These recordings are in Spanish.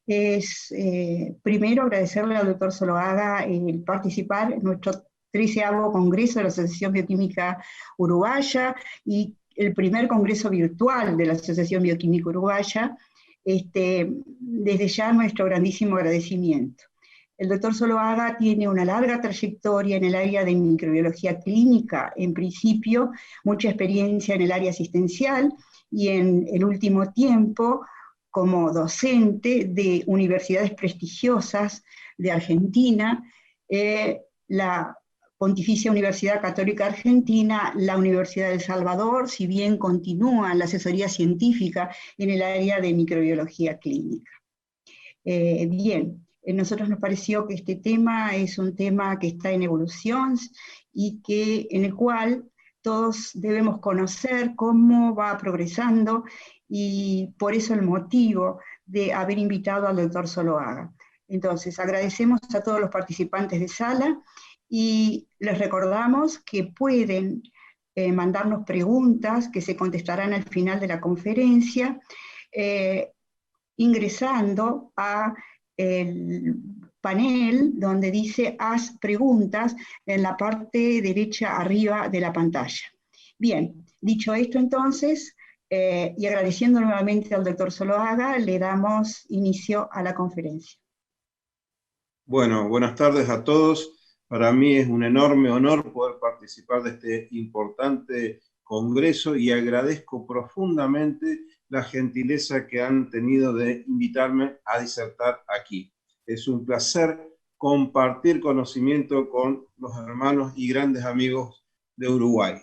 es primero agradecerle al doctor Zuluaga el participar en nuestro 13º Congreso de la Asociación Bioquímica Uruguaya y el primer congreso virtual de la Asociación Bioquímica Uruguaya. Desde ya nuestro grandísimo agradecimiento. El doctor Zuluaga tiene una larga trayectoria en el área de microbiología clínica, en principio mucha experiencia en el área asistencial y en el último tiempo como docente de universidades prestigiosas de Argentina, la Pontificia Universidad Católica Argentina, la Universidad de El Salvador, si bien continúa la asesoría científica en el área de microbiología clínica. Bien, a nosotros nos pareció que este tema es un tema que está en evolución y en el cual todos debemos conocer cómo va progresando, y por eso el motivo de haber invitado al doctor Zuluaga. Entonces, agradecemos a todos los participantes de sala y les recordamos que pueden mandarnos preguntas que se contestarán al final de la conferencia, ingresando a el panel donde dice haz preguntas en la parte derecha arriba de la pantalla. Bien, dicho esto entonces, y agradeciendo nuevamente al doctor Zuluaga, le damos inicio a la conferencia. Bueno, buenas tardes a todos. Para mí es un enorme honor poder participar de este importante congreso y agradezco profundamente la gentileza que han tenido de invitarme a disertar aquí. Es un placer compartir conocimiento con los hermanos y grandes amigos de Uruguay.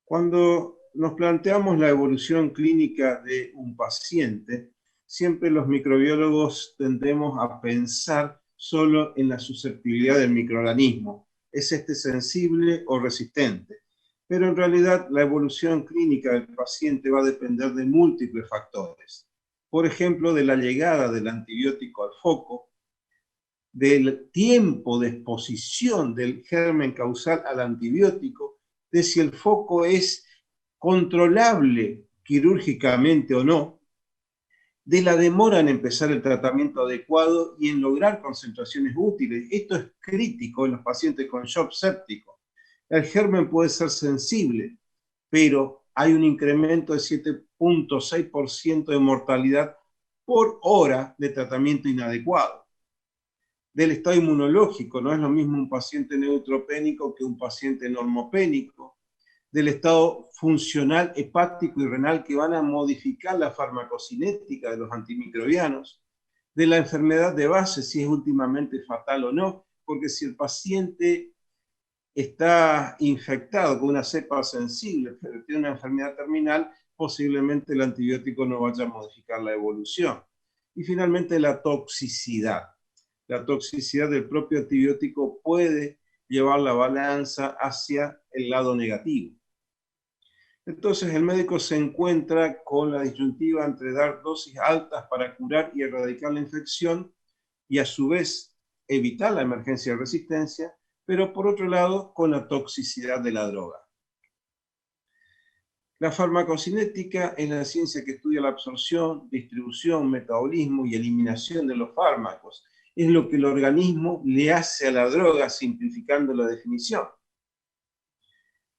Cuando nos planteamos la evolución clínica de un paciente, siempre los microbiólogos tendemos a pensar solo en la susceptibilidad del microorganismo. ¿Es este sensible o resistente? Pero en realidad la evolución clínica del paciente va a depender de múltiples factores. Por ejemplo, de la llegada del antibiótico al foco, del tiempo de exposición del germen causal al antibiótico, de si el foco es controlable quirúrgicamente o no, de la demora en empezar el tratamiento adecuado y en lograr concentraciones útiles. Esto es crítico en los pacientes con shock séptico. El germen puede ser sensible, pero hay un incremento de 7.6% de mortalidad por hora de tratamiento inadecuado. Del estado inmunológico, no es lo mismo un paciente neutropénico que un paciente normopénico, del estado funcional hepático y renal que van a modificar la farmacocinética de los antimicrobianos, de la enfermedad de base, si es últimamente fatal o no, porque si el paciente está infectado con una cepa sensible, pero tiene una enfermedad terminal, posiblemente el antibiótico no vaya a modificar la evolución. Y finalmente la toxicidad. La toxicidad del propio antibiótico puede llevar la balanza hacia el lado negativo. Entonces el médico se encuentra con la disyuntiva entre dar dosis altas para curar y erradicar la infección y a su vez evitar la emergencia de resistencia, pero por otro lado con la toxicidad de la droga. La farmacocinética es la ciencia que estudia la absorción, distribución, metabolismo y eliminación de los fármacos. Es lo que el organismo le hace a la droga, simplificando la definición.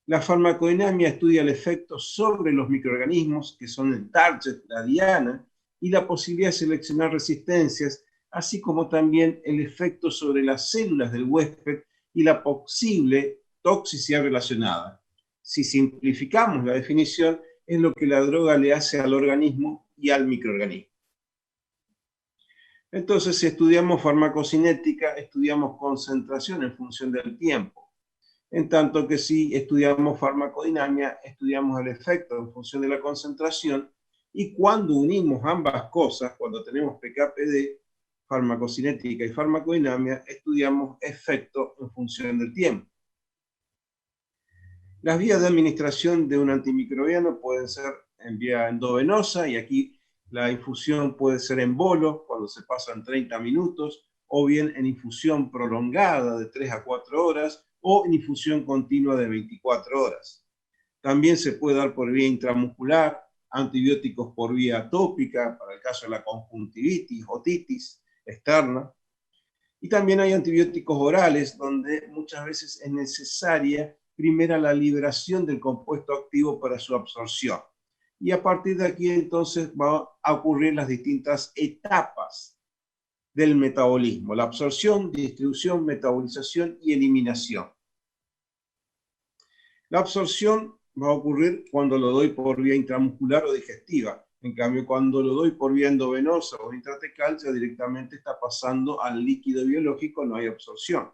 La farmacodinamia estudia el efecto sobre los microorganismos, que son el target, la diana, y la posibilidad de seleccionar resistencias, así como también el efecto sobre las células del huésped y la posible toxicidad relacionada. Si simplificamos la definición, es lo que la droga le hace al organismo y al microorganismo. Entonces, si estudiamos farmacocinética, estudiamos concentración en función del tiempo. En tanto que si estudiamos farmacodinamia, estudiamos el efecto en función de la concentración, y cuando unimos ambas cosas, cuando tenemos PK/PD, farmacocinética y farmacodinamia, estudiamos efecto en función del tiempo. Las vías de administración de un antimicrobiano pueden ser en vía endovenosa, y aquí la infusión puede ser en bolo, cuando se pasan 30 minutos, o bien en infusión prolongada de 3 a 4 horas, o en infusión continua de 24 horas. También se puede dar por vía intramuscular, antibióticos por vía tópica, para el caso de la conjuntivitis, otitis externa. Y también hay antibióticos orales, donde muchas veces es necesaria primero la liberación del compuesto activo para su absorción. Y a partir de aquí entonces va a ocurrir las distintas etapas del metabolismo: la absorción, distribución, metabolización y eliminación. La absorción va a ocurrir cuando lo doy por vía intramuscular o digestiva. En cambio, cuando lo doy por vía endovenosa o intratecal, ya directamente está pasando al líquido biológico, no hay absorción.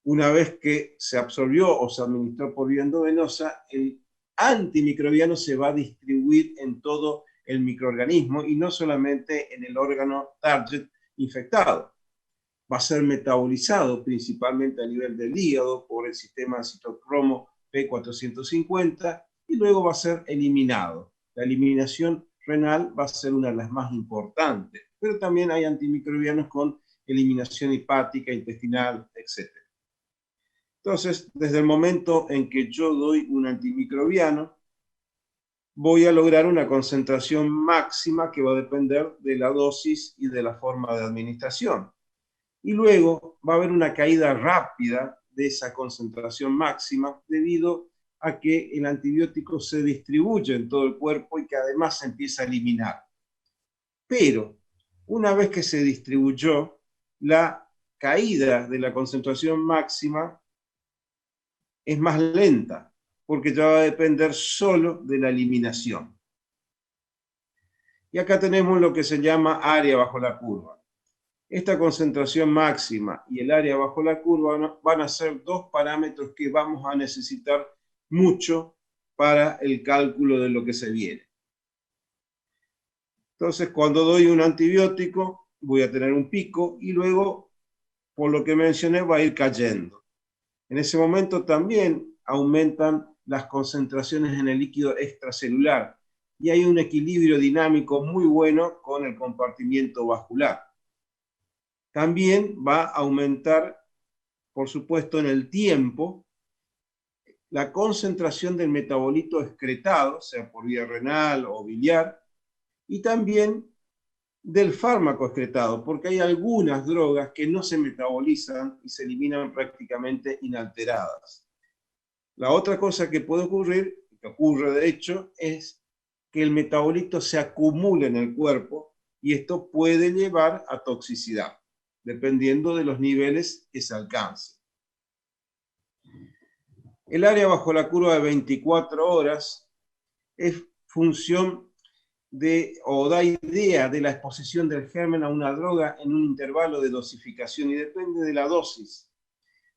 Una vez que se absorbió o se administró por vía endovenosa, el antimicrobiano se va a distribuir en todo el microorganismo y no solamente en el órgano target infectado. Va a ser metabolizado principalmente a nivel del hígado por el sistema citocromo P450 y luego va a ser eliminado. La eliminación renal va a ser una de las más importantes, pero también hay antimicrobianos con eliminación hepática, intestinal, etc. Entonces, desde el momento en que yo doy un antimicrobiano, voy a lograr una concentración máxima que va a depender de la dosis y de la forma de administración. Y luego va a haber una caída rápida de esa concentración máxima debido a que el antibiótico se distribuye en todo el cuerpo y que además se empieza a eliminar. Pero una vez que se distribuyó, la caída de la concentración máxima es más lenta, porque ya va a depender solo de la eliminación. Y acá tenemos lo que se llama área bajo la curva. Esta concentración máxima y el área bajo la curva van a ser dos parámetros que vamos a necesitar mucho para el cálculo de lo que se viene. Entonces, cuando doy un antibiótico, voy a tener un pico y luego, por lo que mencioné, va a ir cayendo. En ese momento también aumentan las concentraciones en el líquido extracelular y hay un equilibrio dinámico muy bueno con el compartimiento vascular. También va a aumentar, por supuesto, en el tiempo, la concentración del metabolito excretado, sea por vía renal o biliar, y también del fármaco excretado, porque hay algunas drogas que no se metabolizan y se eliminan prácticamente inalteradas. La otra cosa que puede ocurrir, que ocurre de hecho, es que el metabolito se acumule en el cuerpo y esto puede llevar a toxicidad, dependiendo de los niveles que se alcance. El área bajo la curva de 24 horas es función o da idea de la exposición del germen a una droga en un intervalo de dosificación y depende de la dosis.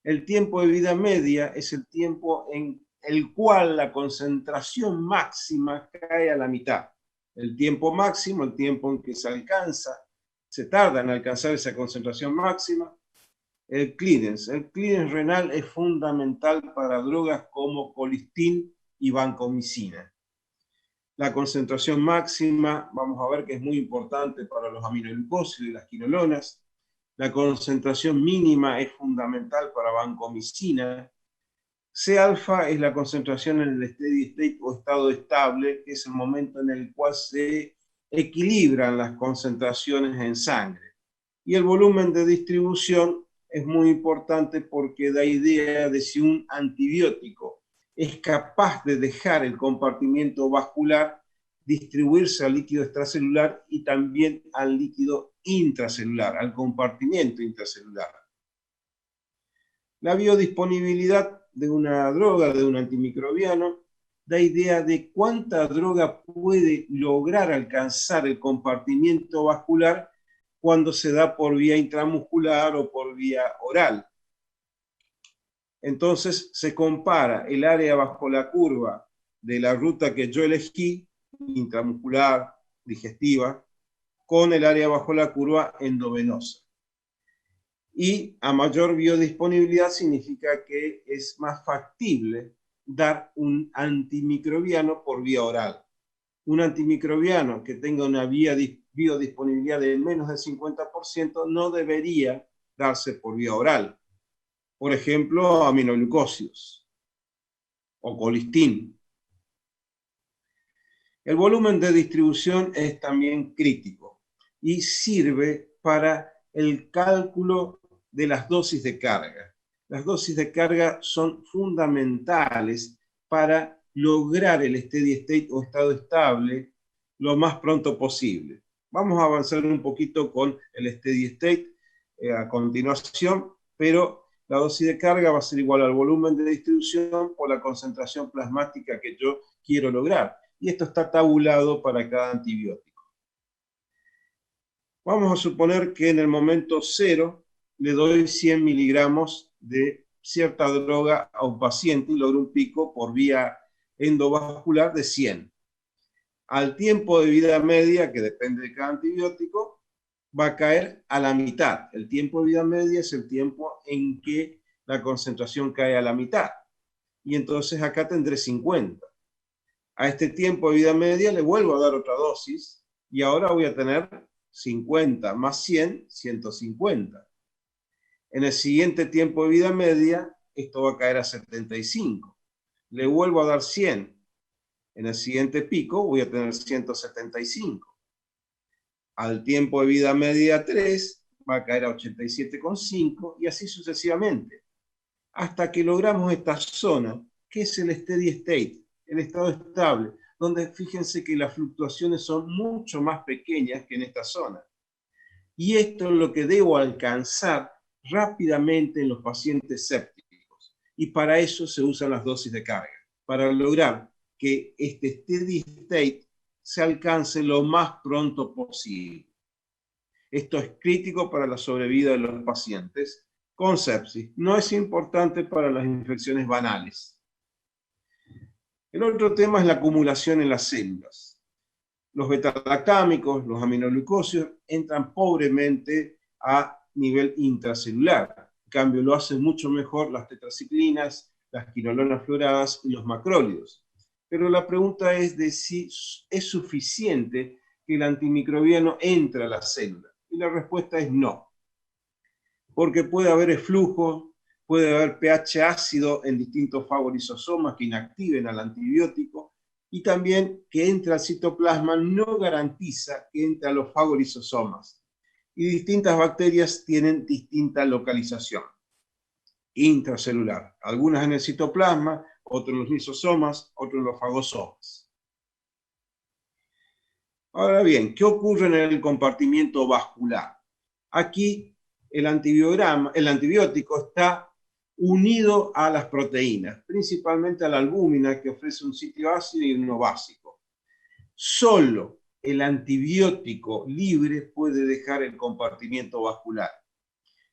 El tiempo de vida media es el tiempo en el cual la concentración máxima cae a la mitad. El tiempo máximo, el tiempo en que se tarda en alcanzar esa concentración máxima. El clearance renal es fundamental para drogas como colistin y vancomicina. La concentración máxima, vamos a ver que es muy importante para los aminoglucósidos y las quinolonas. La concentración mínima es fundamental para vancomicina. C-alfa es la concentración en el steady state o estado estable, que es el momento en el cual se equilibran las concentraciones en sangre. Y el volumen de distribución es muy importante porque da idea de si un antibiótico es capaz de dejar el compartimiento vascular distribuirse al líquido extracelular y también al líquido intracelular, al compartimiento intracelular. La biodisponibilidad de una droga, de un antimicrobiano, da idea de cuánta droga puede lograr alcanzar el compartimiento vascular cuando se da por vía intramuscular o por vía oral. Entonces se compara el área bajo la curva de la ruta que yo elegí, intramuscular, digestiva, con el área bajo la curva endovenosa. Y a mayor biodisponibilidad significa que es más factible dar un antimicrobiano por vía oral. Un antimicrobiano que tenga una biodisponibilidad de menos del 50% no debería darse por vía oral. Por ejemplo, aminoglucósidos o colistin. El volumen de distribución es también crítico y sirve para el cálculo de las dosis de carga. Las dosis de carga son fundamentales para lograr el steady state o estado estable lo más pronto posible. Vamos a avanzar un poquito con el steady state a continuación, pero la dosis de carga va a ser igual al volumen de distribución por la concentración plasmática que yo quiero lograr. Y esto está tabulado para cada antibiótico. Vamos a suponer que en el momento 0 le doy 100 miligramos de cierta droga a un paciente y logro un pico por vía endovascular de 100. Al tiempo de vida media, que depende de cada antibiótico, va a caer a la mitad. El tiempo de vida media es el tiempo en que la concentración cae a la mitad. Y entonces acá tendré 50. A este tiempo de vida media le vuelvo a dar otra dosis y ahora voy a tener 50 más 100, 150. En el siguiente tiempo de vida media, esto va a caer a 75. Le vuelvo a dar 100. En el siguiente pico voy a tener 175. Al tiempo de vida media 3 va a caer a 87,5 y así sucesivamente. Hasta que logramos esta zona, que es el steady state, el estado estable, donde fíjense que las fluctuaciones son mucho más pequeñas que en esta zona. Y esto es lo que debo alcanzar rápidamente en los pacientes sépticos. Y para eso se usan las dosis de carga, para lograr que este steady state se alcance lo más pronto posible. Esto es crítico para la sobrevida de los pacientes con sepsis. No es importante para las infecciones banales. El otro tema es la acumulación en las células. Los beta-lactámicos, los aminoglucósidos, entran pobremente a nivel intracelular. En cambio, lo hacen mucho mejor las tetraciclinas, las quinolonas fluoradas y los macrólidos. Pero la pregunta es de si es suficiente que el antimicrobiano entre a la célula. Y la respuesta es no. Porque puede haber eflujo, puede haber pH ácido en distintos fagolisosomas que inactiven al antibiótico, y también que entre al citoplasma no garantiza que entre a los fagolisosomas. Y distintas bacterias tienen distinta localización intracelular. Algunas en el citoplasma, otros en los lisosomas, otros en los fagosomas. Ahora bien, ¿qué ocurre en el compartimiento vascular? Aquí el antibiótico está unido a las proteínas, principalmente a la albúmina, que ofrece un sitio ácido y uno básico. Solo el antibiótico libre puede dejar el compartimiento vascular.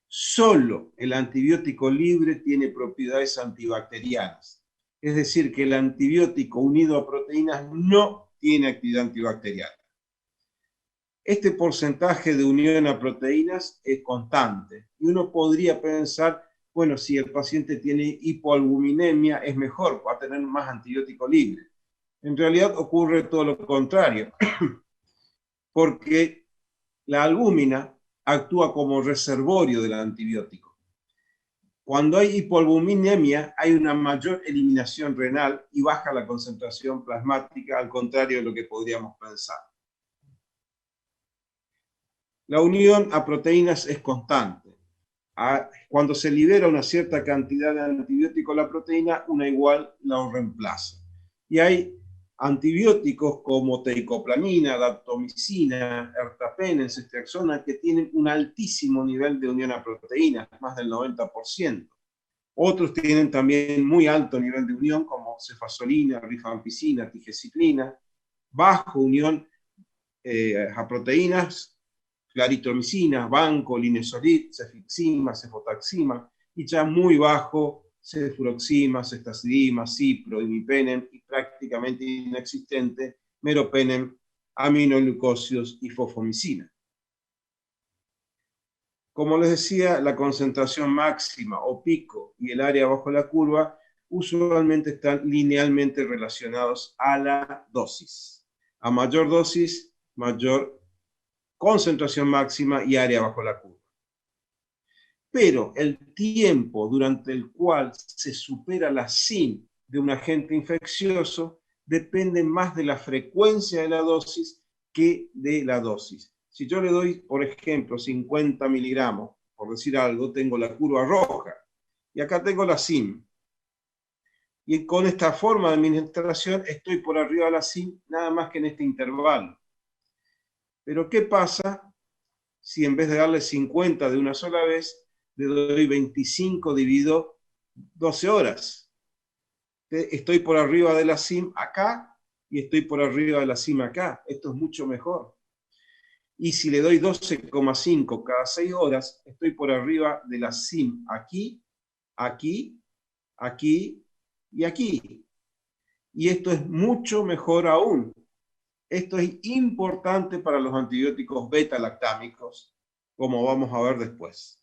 Solo el antibiótico libre tiene propiedades antibacterianas. Es decir, que el antibiótico unido a proteínas no tiene actividad antibacteriana. Este porcentaje de unión a proteínas es constante y uno podría pensar, bueno, si el paciente tiene hipoalbuminemia es mejor, va a tener más antibiótico libre. En realidad ocurre todo lo contrario, porque la albúmina actúa como reservorio del antibiótico. Cuando hay hipoalbuminemia hay una mayor eliminación renal y baja la concentración plasmática, al contrario de lo que podríamos pensar. La unión a proteínas es constante. Cuando se libera una cierta cantidad de antibiótico a la proteína, una igual la reemplaza. Y hay antibióticos como teicoplanina, daptomicina, ertapenem, ceftriaxona, que tienen un altísimo nivel de unión a proteínas, más del 90%. Otros tienen también muy alto nivel de unión, como cefasolina, rifampicina, tigecyclina, bajo unión a proteínas, claritromicina, banco, linezolid, cefixima, cefotaxima, y ya muy bajo, cefuroxima, ceftazidima, cipro, imipenem, y prácticamente inexistente, meropenem, aminoglucósidos y fosfomicina. Como les decía, la concentración máxima o pico y el área bajo la curva usualmente están linealmente relacionados a la dosis. A mayor dosis, mayor concentración máxima y área bajo la curva. Pero el tiempo durante el cual se supera la SIM de un agente infeccioso dependen más de la frecuencia de la dosis que de la dosis. Si yo le doy, por ejemplo, 50 miligramos, por decir algo, tengo la curva roja, y acá tengo la SIM. Y con esta forma de administración estoy por arriba de la SIM, nada más que en este intervalo. Pero ¿qué pasa si en vez de darle 50 de una sola vez, le doy 25 dividido 12 horas? Estoy por arriba de la SIM acá y estoy por arriba de la SIM acá. Esto es mucho mejor. Y si le doy 12,5 cada 6 horas, estoy por arriba de la SIM aquí, aquí, aquí y aquí. Y esto es mucho mejor aún. Esto es importante para los antibióticos beta-lactámicos, como vamos a ver después.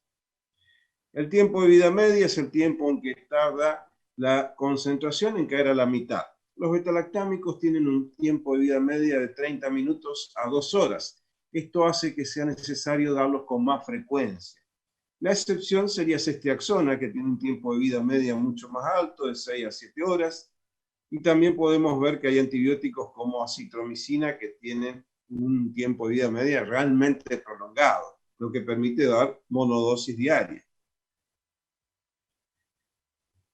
El tiempo de vida media es el tiempo en que tarda la concentración en caer a la mitad. Los beta-lactámicos tienen un tiempo de vida media de 30 minutos a 2 horas. Esto hace que sea necesario darlos con más frecuencia. La excepción sería ceftriaxona, que tiene un tiempo de vida media mucho más alto, de 6 a 7 horas. Y también podemos ver que hay antibióticos como acitromicina que tienen un tiempo de vida media realmente prolongado, lo que permite dar monodosis diaria.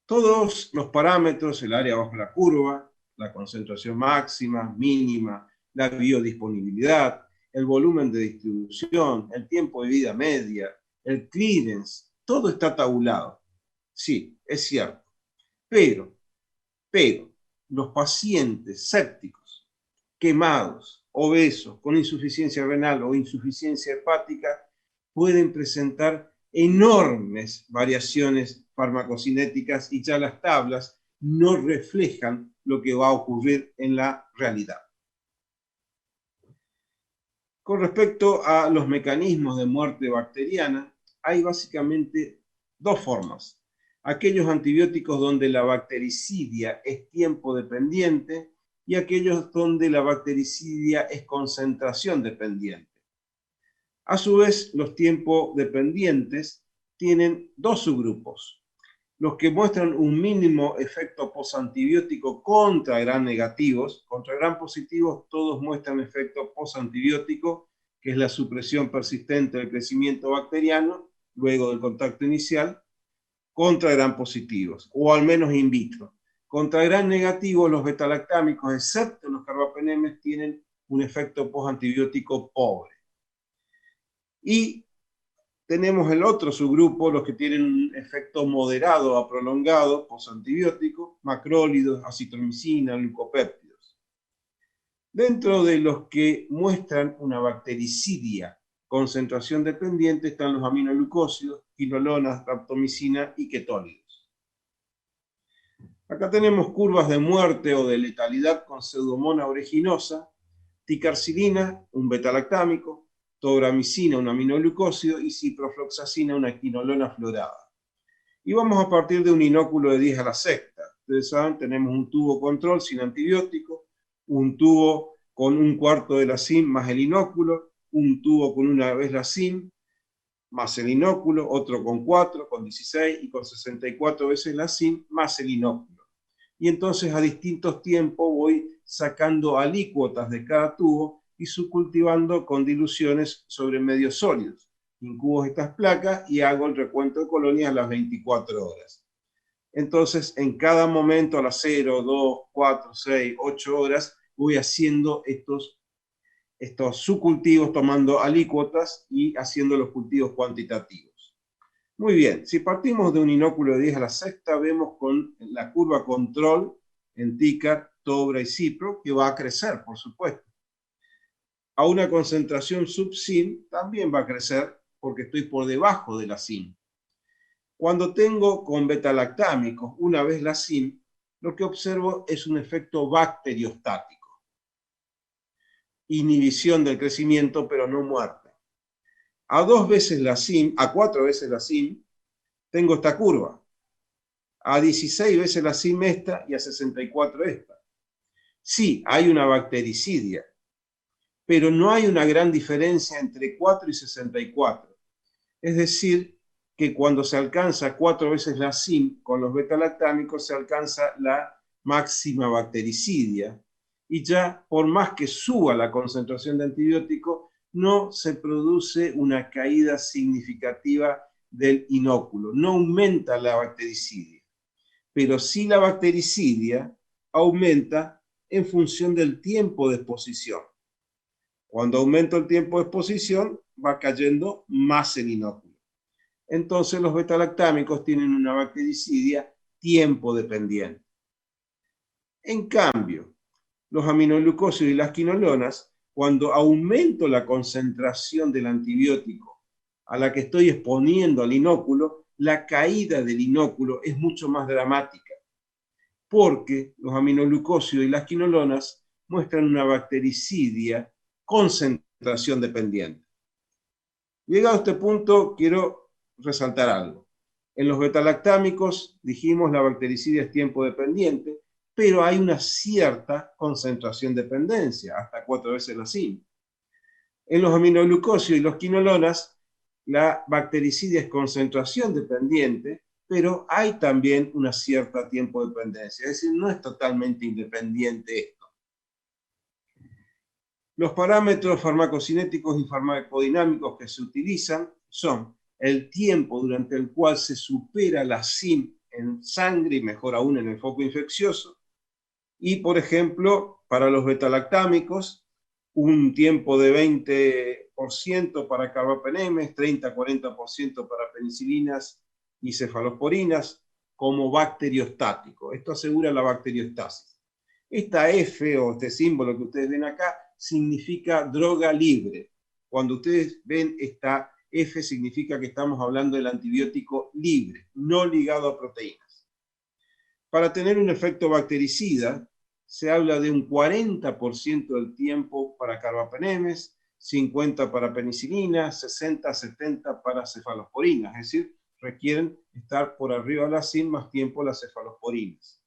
Todos los parámetros, el área bajo la curva, la concentración máxima, mínima, la biodisponibilidad, el volumen de distribución, el tiempo de vida media, el clearance, todo está tabulado. Sí, es cierto. Pero, los pacientes sépticos, quemados, obesos, con insuficiencia renal o insuficiencia hepática, pueden presentar enormes variaciones farmacocinéticas y ya las tablas no reflejan lo que va a ocurrir en la realidad. Con respecto a los mecanismos de muerte bacteriana, hay básicamente dos formas. Aquellos antibióticos donde la bactericidia es tiempo dependiente y aquellos donde la bactericidia es concentración dependiente. A su vez, los tiempos dependientes tienen dos subgrupos. Los que muestran un mínimo efecto posantibiótico contra gram negativos, contra gram positivos todos muestran efecto posantibiótico, que es la supresión persistente del crecimiento bacteriano luego del contacto inicial, contra gram positivos, o al menos in vitro. Contra gram negativos, los betalactámicos, excepto los carbapenemes, tienen un efecto posantibiótico pobre. Y tenemos el otro subgrupo, los que tienen un efecto moderado a prolongado, posantibiótico, macrólidos, acitromicina, glucopéptidos. Dentro de los que muestran una bactericidia concentración dependiente están los aminoglucósidos, quinolonas, raptomicina y ketólidos. Acá tenemos curvas de muerte o de letalidad con pseudomonas aeruginosa, ticarcilina, un betalactámico, tobramicina, un aminoglucósido, y ciprofloxacina, una quinolona fluorada. Y vamos a partir de un inóculo de 10 a la sexta. Ustedes saben, tenemos un tubo control sin antibiótico, un tubo con un cuarto de la SIM más el inóculo, un tubo con una vez la SIM más el inóculo, otro con 4, con 16 y con 64 veces la SIM más el inóculo. Y entonces a distintos tiempos voy sacando alícuotas de cada tubo y subcultivando con diluciones sobre medios sólidos. Incubo estas placas y hago el recuento de colonias a las 24 horas. Entonces, en cada momento, a las 0, 2, 4, 6, 8 horas, voy haciendo estos subcultivos, tomando alícuotas y haciendo los cultivos cuantitativos. Muy bien, si partimos de un inóculo de 10 a la sexta, vemos con la curva control en TICAR, Tobra y Cipro, que va a crecer, por supuesto. A una concentración sub-SIM también va a crecer porque estoy por debajo de la SIM. Cuando tengo con betalactámicos una vez la SIM, lo que observo es un efecto bacteriostático. Inhibición del crecimiento, pero no muerte. A 2 veces la SIM, a 4 veces la SIM, tengo esta curva. A 16 veces la SIM esta y a 64 esta. Sí, hay una bactericidia, pero no hay una gran diferencia entre 4 y 64. Es decir, que cuando se alcanza 4 veces la SIM con los betalactámicos, se alcanza la máxima bactericidia, y ya por más que suba la concentración de antibiótico, no se produce una caída significativa del inóculo, no aumenta la bactericidia, pero sí la bactericidia aumenta en función del tiempo de exposición. Cuando aumenta el tiempo de exposición, va cayendo más el inóculo. Entonces los betalactámicos tienen una bactericidia tiempo dependiente. En cambio, los aminoglucósidos y las quinolonas, cuando aumento la concentración del antibiótico a la que estoy exponiendo al inóculo, la caída del inóculo es mucho más dramática, porque los aminoglucósidos y las quinolonas muestran una bactericidia concentración dependiente. Llegado a este punto, quiero resaltar algo. En los betalactámicos, dijimos, la bactericidia es tiempo dependiente, pero hay una cierta concentración dependencia, hasta 4 veces la SIM. En los aminoglucósidos y los quinolonas, la bactericidia es concentración dependiente, pero hay también una cierta tiempo dependencia, es decir, no es totalmente independiente esto. Los parámetros farmacocinéticos y farmacodinámicos que se utilizan son el tiempo durante el cual se supera la SIM en sangre y mejor aún en el foco infeccioso, y por ejemplo, para los betalactámicos, un tiempo de 20% para carbapenemes, 30-40% para penicilinas y cefalosporinas como bacteriostático. Esto asegura la bacteriostasis. Esta F o este símbolo que ustedes ven acá significa droga libre. Cuando ustedes ven esta F significa que estamos hablando del antibiótico libre, no ligado a proteínas. Para tener un efecto bactericida, se habla de un 40% del tiempo para carbapenemes, 50% para penicilina, 60-70% para cefalosporinas, es decir, requieren estar por arriba de la SIM más tiempo las cefalosporinas.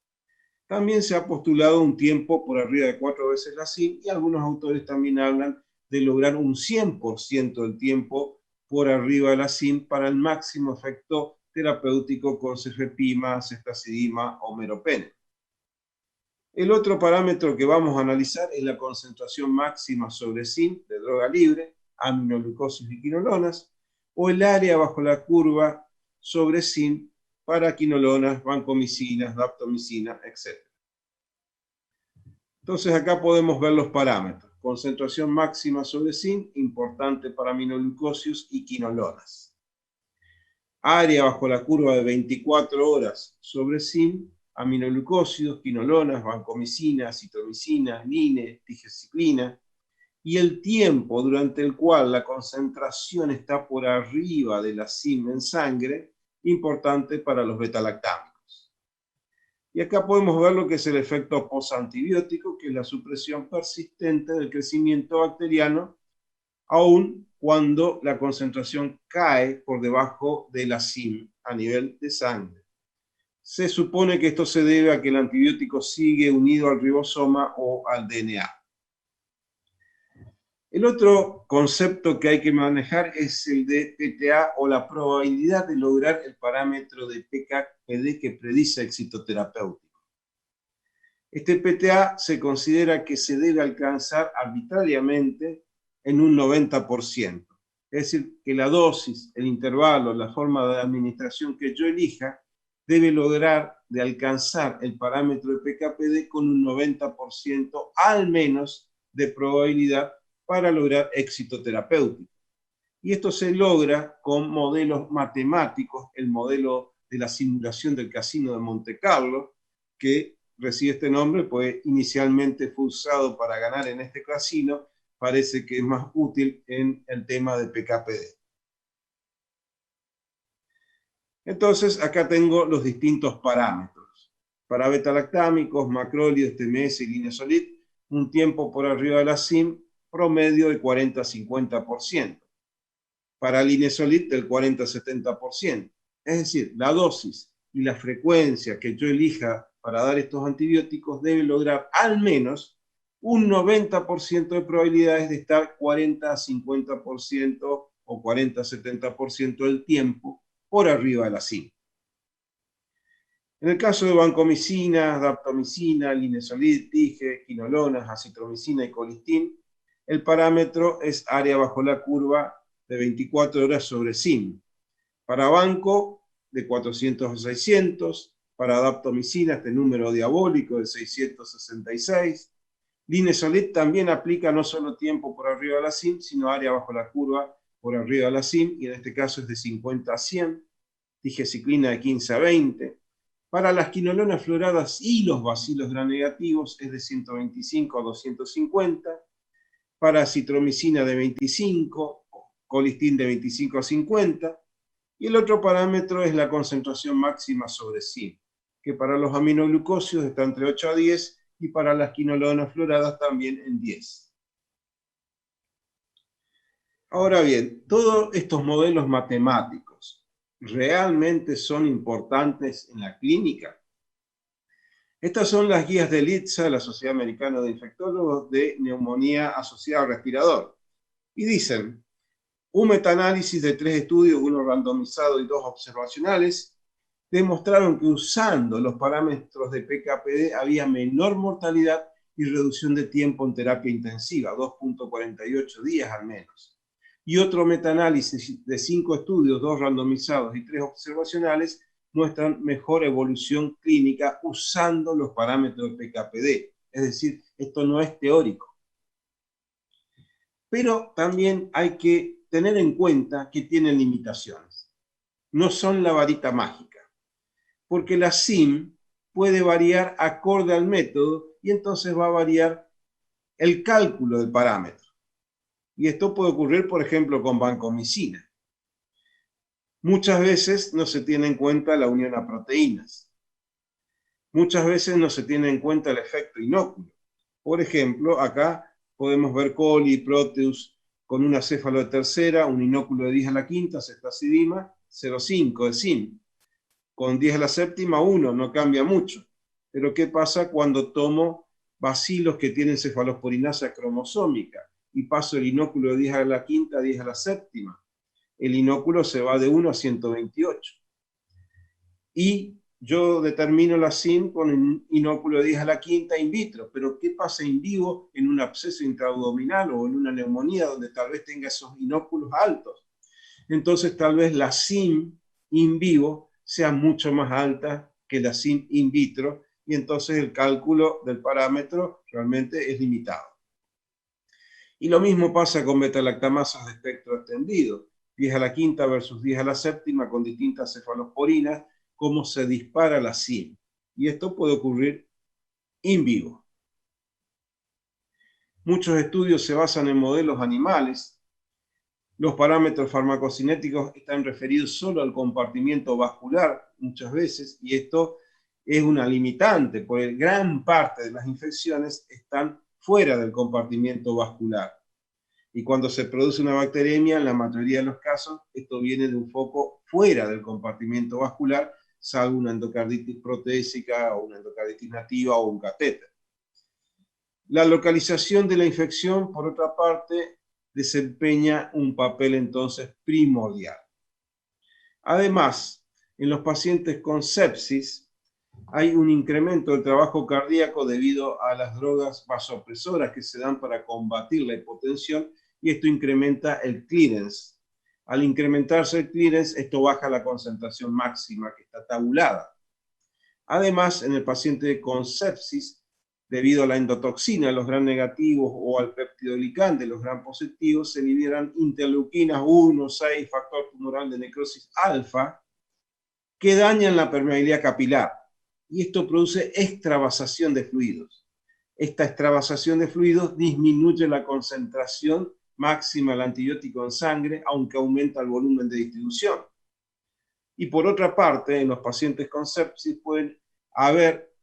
También se ha postulado un tiempo por arriba de 4 veces la SIM y algunos autores también hablan de lograr un 100% del tiempo por arriba de la SIM para el máximo efecto terapéutico con cefepima, ceftazidima o meropenem. El otro parámetro que vamos a analizar es la concentración máxima sobre SIM de droga libre, aminoglucosis y quinolonas, o el área bajo la curva sobre SIM para quinolonas, vancomicinas, daptomicinas, etc. Entonces acá podemos ver los parámetros. Concentración máxima sobre SIM, importante para aminoglucósidos y quinolonas. Área bajo la curva de 24 horas sobre SIM, aminoglucósidos, quinolonas, vancomicina, citromicina, line, tigecyclina, y el tiempo durante el cual la concentración está por arriba de la SIM en sangre, importante para los betalactámicos. Y acá podemos ver lo que es el efecto posantibiótico, que es la supresión persistente del crecimiento bacteriano, aun cuando la concentración cae por debajo de la SIM a nivel de sangre. Se supone que esto se debe a que el antibiótico sigue unido al ribosoma o al DNA. El otro concepto que hay que manejar es el de PTA o la probabilidad de lograr el parámetro de PK/PD que predice éxito terapéutico. Este PTA se considera que se debe alcanzar arbitrariamente en un 90%. Es decir, que la dosis, el intervalo, la forma de administración que yo elija debe lograr de alcanzar el parámetro de PK/PD con un 90% al menos de probabilidad para lograr éxito terapéutico. Y esto se logra con modelos matemáticos, el modelo de la simulación del casino de Monte Carlo, que recibe este nombre, pues inicialmente fue usado para ganar en este casino, parece que es más útil en el tema de PK/PD. Entonces, acá tengo los distintos parámetros. Para betalactámicos, macrólidos, TMS y linezolid, un tiempo por arriba de la SIM promedio de 40-50%. Para linezolid del 40-70%. Es decir, la dosis y la frecuencia que yo elija para dar estos antibióticos debe lograr al menos un 90% de probabilidades de estar 40-50% o 40-70% del tiempo por arriba de la SIM. En el caso de vancomicina, daptomicina, linezolid, tige, quinolonas, acitromicina y colistin, el parámetro es área bajo la curva de 24 horas sobre SIM. Para vanco, de 400 a 600. Para daptomicina, este número diabólico de 666. Linezolid también aplica no solo tiempo por arriba de la SIM, sino área bajo la curva por arriba de la SIM, y en este caso es de 50 a 100. Tigeciclina de 15 a 20. Para las quinolonas floradas y los bacilos gram-negativos es de 125 a 250. Para acitromicina de 25, colistin de 25 a 50. Y el otro parámetro es la concentración máxima sobre SIM, que para los aminoglucósidos está entre 8 a 10 y para las quinolonas floradas también en 10. Ahora bien, todos estos modelos matemáticos realmente son importantes en la clínica. Estas son las guías de LITSA, la Sociedad Americana de Infectólogos, de neumonía asociada al respirador. Y dicen, un metaanálisis de 3 estudios, uno randomizado y 2 observacionales, demostraron que usando los parámetros de PKPD había menor mortalidad y reducción de tiempo en terapia intensiva, 2.48 días al menos. Y otro metaanálisis de 5 estudios, 2 randomizados y 3 observacionales, muestran mejor evolución clínica usando los parámetros de PKPD. Es decir, esto no es teórico. Pero también hay que tener en cuenta que tienen limitaciones. No son la varita mágica, porque la SIM puede variar acorde al método y entonces va a variar el cálculo del parámetro. Y esto puede ocurrir, por ejemplo, con vancomicina. Muchas veces no se tiene en cuenta la unión a proteínas. Muchas veces no se tiene en cuenta el efecto inóculo. Por ejemplo, acá podemos ver coli, proteus, con un acéfalo de tercera, un inóculo de 10 a la quinta, ceftazidima, 0,5 de SIM. Con 10 a la séptima, 1, no cambia mucho. Pero ¿qué pasa cuando tomo bacilos que tienen cefalosporinasa cromosómica y paso el inóculo de 10 a la quinta a 10 a la séptima? El inóculo se va de 1 a 128. Y yo determino la SIM con un inóculo de 10 a la quinta in vitro, pero ¿qué pasa in vivo en un absceso intraabdominal o en una neumonía donde tal vez tenga esos inóculos altos? Entonces tal vez la SIM in vivo sea mucho más alta que la SIM in vitro y entonces el cálculo del parámetro realmente es limitado. Y lo mismo pasa con beta-lactamasas de espectro extendido, 10 a la quinta versus 10 a la séptima con distintas cefalosporinas, cómo se dispara la SIM. Y esto puede ocurrir in vivo. Muchos estudios se basan en modelos animales. Los parámetros farmacocinéticos están referidos solo al compartimiento vascular muchas veces, y esto es una limitante, porque gran parte de las infecciones están fuera del compartimiento vascular. Y cuando se produce una bacteremia, en la mayoría de los casos, esto viene de un foco fuera del compartimento vascular, salvo una endocarditis protésica o una endocarditis nativa o un catéter. La localización de la infección, por otra parte, desempeña un papel entonces primordial. Además, en los pacientes con sepsis hay un incremento del trabajo cardíaco debido a las drogas vasopresoras que se dan para combatir la hipotensión, y esto incrementa el clearance. Al incrementarse el clearance, esto baja la concentración máxima que está tabulada. Además, en el paciente con sepsis, debido a la endotoxina, los gram negativos, o al peptidoglicán de los gram positivos, se liberan interleuquinas 1, 6, factor tumoral de necrosis alfa, que dañan la permeabilidad capilar. Y esto produce extravasación de fluidos. Esta extravasación de fluidos disminuye la concentración máxima del antibiótico en sangre, aunque aumenta el volumen de distribución. Y por otra parte, en los pacientes con sepsis pueden haber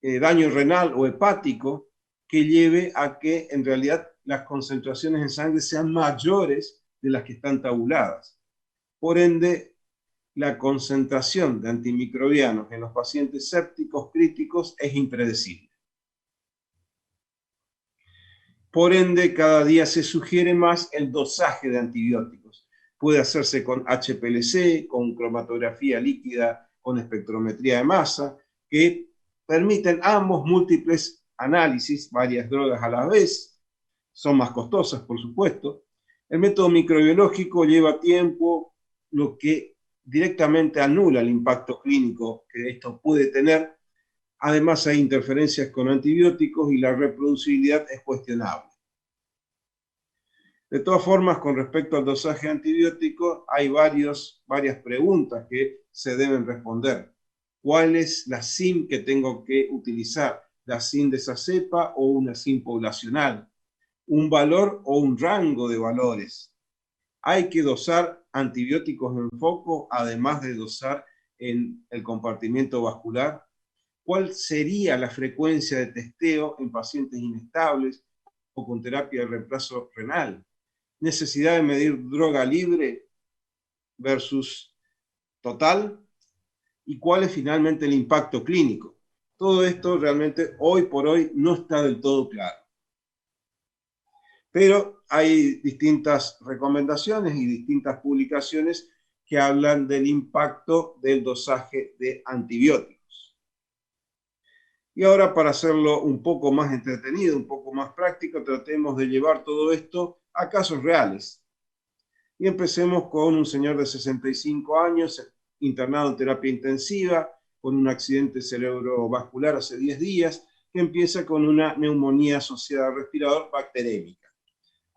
daño renal o hepático que lleve a que en realidad las concentraciones en sangre sean mayores de las que están tabuladas. Por ende, la concentración de antimicrobianos en los pacientes sépticos críticos es impredecible. Por ende, cada día se sugiere más el dosaje de antibióticos. Puede hacerse con HPLC, con cromatografía líquida, con espectrometría de masa, que permiten ambos múltiples análisis, varias drogas a la vez, son más costosas, por supuesto. El método microbiológico lleva tiempo, lo que directamente anula el impacto clínico que esto puede tener. Además, hay interferencias con antibióticos y la reproducibilidad es cuestionable. De todas formas, con respecto al dosaje antibiótico, hay varias preguntas que se deben responder. ¿Cuál es la SIM que tengo que utilizar? ¿La SIM de esa cepa o una SIM poblacional? ¿Un valor o un rango de valores? ¿Hay que dosar antibióticos en foco, además de dosar en el compartimiento vascular? ¿Cuál sería la frecuencia de testeo en pacientes inestables o con terapia de reemplazo renal? ¿Necesidad de medir droga libre versus total? ¿Y cuál es finalmente el impacto clínico? Todo esto realmente hoy por hoy no está del todo claro. Pero hay distintas recomendaciones y distintas publicaciones que hablan del impacto del dosaje de antibióticos. Y ahora, para hacerlo un poco más entretenido, un poco más práctico, tratemos de llevar todo esto a casos reales. Y empecemos con un señor de 65 años, internado en terapia intensiva, con un accidente cerebrovascular hace 10 días, que empieza con una neumonía asociada al respirador bacterémica.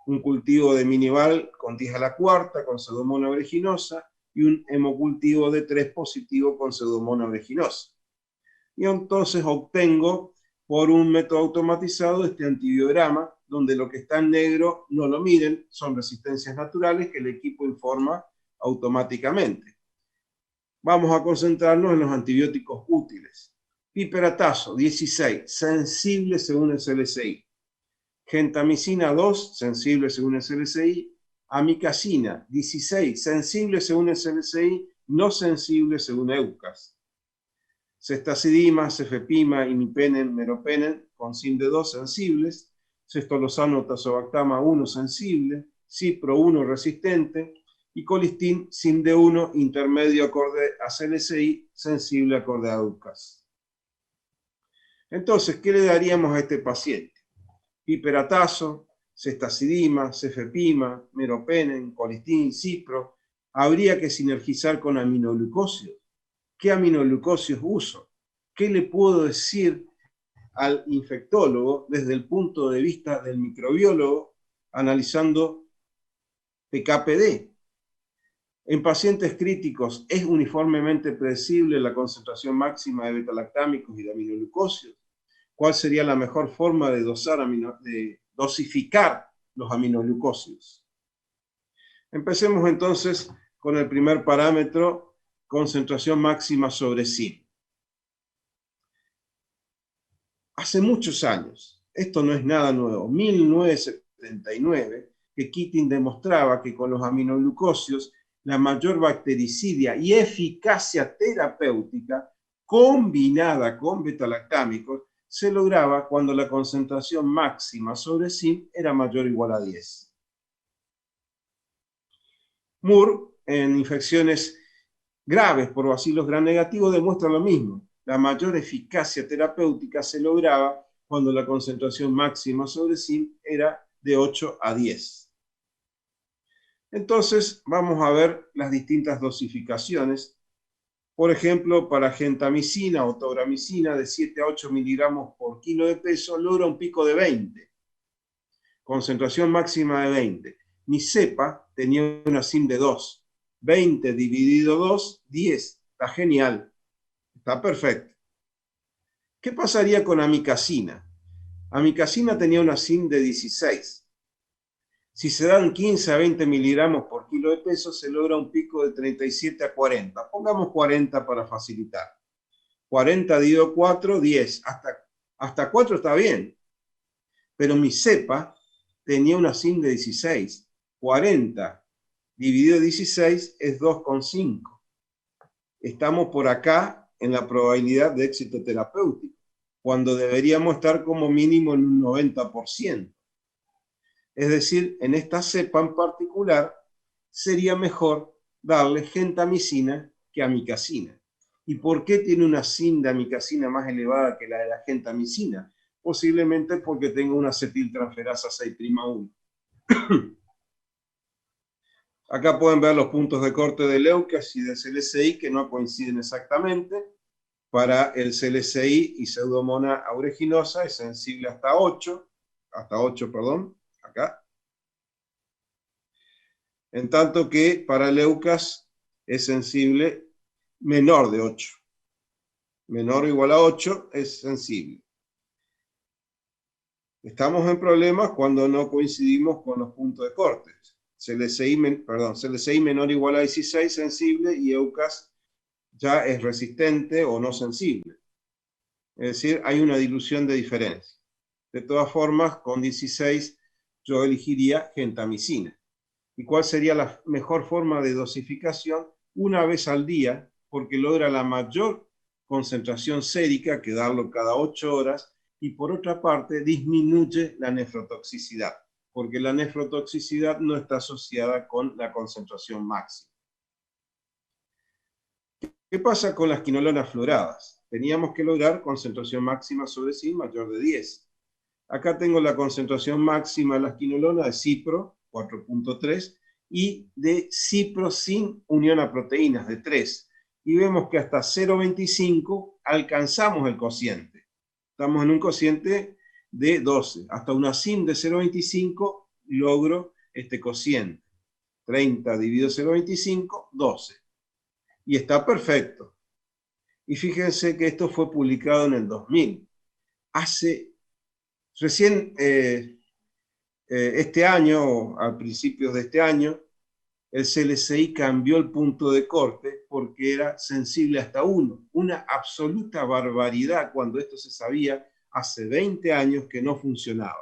Un cultivo de minival con 10 a la cuarta, con Pseudomonas aeruginosa, y un hemocultivo de 3 positivo con Pseudomonas aeruginosa. Y entonces obtengo por un método automatizado este antibiograma, donde lo que está en negro no lo miren, son resistencias naturales que el equipo informa automáticamente. Vamos a concentrarnos en los antibióticos útiles. Piperatazo, 16, sensible según el CLSI. Gentamicina 2, sensible según el CLSI. Amikacina, 16, sensible según el CLSI, no sensible según EUCAS. Ceftazidima, cefepima, imipenem, meropenem, con SIM de 2 sensibles. Cestolosano, tazobactama 1 sensible. Cipro 1 resistente. Y colistin, SIM de 1 intermedio acorde a CLSI, sensible acorde a EUCAS. Entonces, ¿qué le daríamos a este paciente? Piperatazo, ceftazidima, cefepima, meropenem, colistin, cipro. Habría que sinergizar con aminoglucósidos. ¿Qué aminoglucósidos uso? ¿Qué le puedo decir al infectólogo desde el punto de vista del microbiólogo analizando PKPD? En pacientes críticos, ¿es uniformemente predecible la concentración máxima de betalactámicos y de aminoglucósidos? ¿Cuál sería la mejor forma de dosificar los aminoglucósidos? Empecemos entonces con el primer parámetro, concentración máxima sobre SIM. Hace muchos años, esto no es nada nuevo, 1979, que Keating demostraba que con los aminoglucósidos la mayor bactericidia y eficacia terapéutica combinada con betalactámicos se lograba cuando la concentración máxima sobre SIM era mayor o igual a 10. Moore, en infecciones graves por bacilos gram negativos, demuestra lo mismo. La mayor eficacia terapéutica se lograba cuando la concentración máxima sobre SIM era de 8 a 10. Entonces, vamos a ver las distintas dosificaciones. Por ejemplo, para gentamicina o tobramicina de 7 a 8 miligramos por kilo de peso, logra un pico de 20. Concentración máxima de 20. Mi cepa tenía una SIM de 2. 20 dividido 2, 10. Está genial. Está perfecto. ¿Qué pasaría con amikacina? Amikacina tenía una SIM de 16. Si se dan 15 a 20 miligramos por kilo de peso, se logra un pico de 37 a 40. Pongamos 40 para facilitar. 40 dividido 4, 10. Hasta 4 está bien. Pero mi cepa tenía una SIM de 16. 40 dividido 16 es 2,5. Estamos por acá en la probabilidad de éxito terapéutico, cuando deberíamos estar como mínimo en un 90%. Es decir, en esta cepa en particular, sería mejor darle gentamicina que amikacina. ¿Y por qué tiene una sindamicacina más elevada que la de la gentamicina? Posiblemente porque tenga una acetiltransferasa 6'1. Acá pueden ver los puntos de corte de Leucas y de CLCI que no coinciden exactamente. Para el CLCI y Pseudomonas aeruginosa es sensible hasta 8, acá. En tanto que para Leucas es sensible menor de 8. Menor o igual a 8 es sensible. Estamos en problemas cuando no coincidimos con los puntos de corte. CLCI menor o igual a 16 sensible y Eucas ya es resistente o no sensible. Es decir, hay una dilución de diferencia. De todas formas, con 16 yo elegiría gentamicina. ¿Y cuál sería la mejor forma de dosificación? Una vez al día, porque logra la mayor concentración sérica que darlo cada 8 horas, y por otra parte disminuye la nefrotoxicidad, porque la nefrotoxicidad no está asociada con la concentración máxima. ¿Qué pasa con las quinolonas fluoradas? Teníamos que lograr concentración máxima sobre zinc mayor de 10. Acá tengo la concentración máxima de las quinolonas de cipro, 4.3, y de cipro sin unión a proteínas, de 3. Y vemos que hasta 0,25 alcanzamos el cociente. Estamos en un cociente de 12. Hasta una SIM de 0,25 logro este cociente. 30 dividido 0,25, 12. Y está perfecto. Y fíjense que esto fue publicado en el 2000. Recién este año, a principios de este año, el CLCI cambió el punto de corte porque era sensible hasta 1. Una absoluta barbaridad cuando esto se sabía hace 20 años que no funcionaba.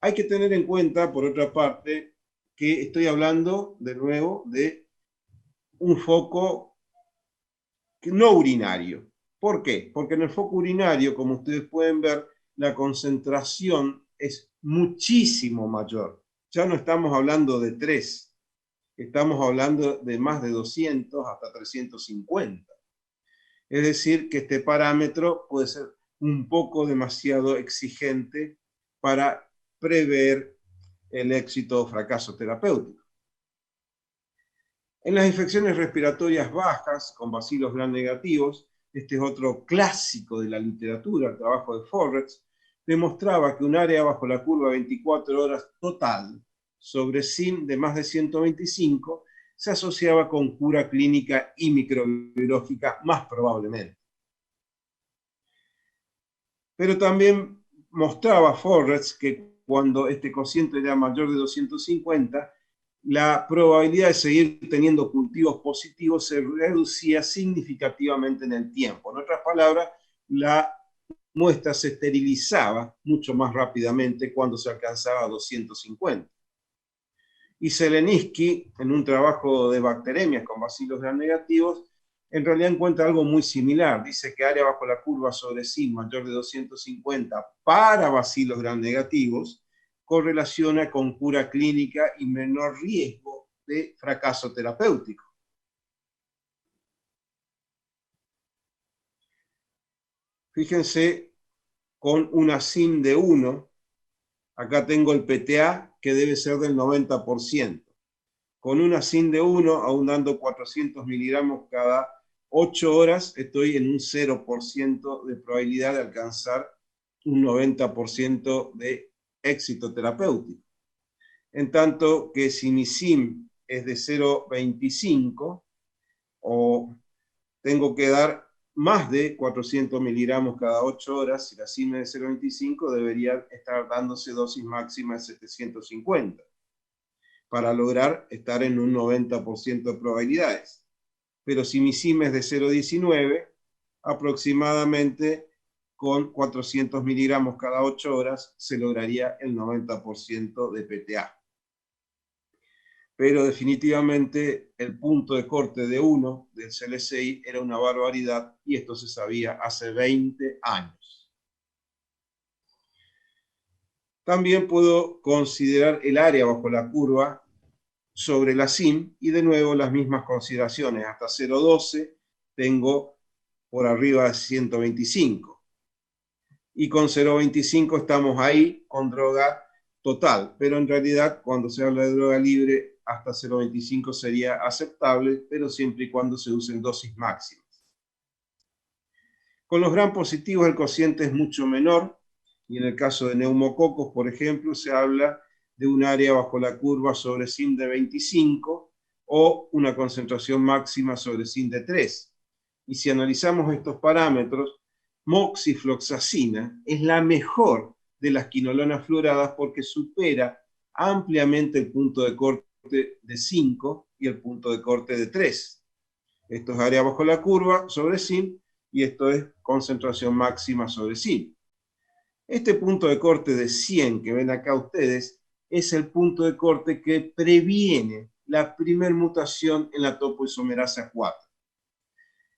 Hay que tener en cuenta, por otra parte, que estoy hablando de nuevo de un foco no urinario. ¿Por qué? Porque en el foco urinario, como ustedes pueden ver, la concentración es muchísimo mayor. Ya no estamos hablando de 3, estamos hablando de más de 200 hasta 350. Es decir, que este parámetro puede ser un poco demasiado exigente para prever el éxito o fracaso terapéutico. En las infecciones respiratorias bajas con bacilos gram negativos, este es otro clásico de la literatura, el trabajo de Forrest, demostraba que un área bajo la curva 24 horas total sobre SIM de más de 125 se asociaba con cura clínica y microbiológica más probablemente. Pero también mostraba Forrest que cuando este cociente era mayor de 250, la probabilidad de seguir teniendo cultivos positivos se reducía significativamente en el tiempo. En otras palabras, la muestra se esterilizaba mucho más rápidamente cuando se alcanzaba 250. Y Zelensky, en un trabajo de bacteremias con bacilos gram negativos, en realidad encuentra algo muy similar. Dice que área bajo la curva sobre sí mayor de 250 para bacilos gram negativos correlaciona con cura clínica y menor riesgo de fracaso terapéutico. Fíjense, con una SIM de 1, acá tengo el PTA que debe ser del 90%. Con una SIM de 1, aún dando 400 miligramos cada 8 horas, estoy en un 0% de probabilidad de alcanzar un 90% de éxito terapéutico. En tanto que si mi SIM es de 0,25, o tengo que dar más de 400 miligramos cada 8 horas, si la SIM es de 0,25, debería estar dándose dosis máxima de 750 para lograr estar en un 90% de probabilidades. Pero si mi SIM es de 0,19, aproximadamente con 400 miligramos cada 8 horas se lograría el 90% de PTA. Pero definitivamente el punto de corte de 1 del CLCI era una barbaridad y esto se sabía hace 20 años. También puedo considerar el área bajo la curva sobre la SIM, y de nuevo las mismas consideraciones. Hasta 0,12 tengo por arriba de 125. Y con 0,25 estamos ahí con droga total. Pero en realidad, cuando se habla de droga libre, hasta 0,25 sería aceptable, pero siempre y cuando se usen dosis máximas. Con los gram positivos el cociente es mucho menor, y en el caso de neumococos, por ejemplo, se habla de un área bajo la curva sobre SIM de 25 o una concentración máxima sobre SIM de 3. Y si analizamos estos parámetros, moxifloxacina es la mejor de las quinolonas fluoradas porque supera ampliamente el punto de corte de 5 y el punto de corte de 3. Esto es área bajo la curva sobre SIM y esto es concentración máxima sobre SIM. Este punto de corte de 100 que ven acá ustedes es el punto de corte que previene la primer mutación en la topoisomerasa 4.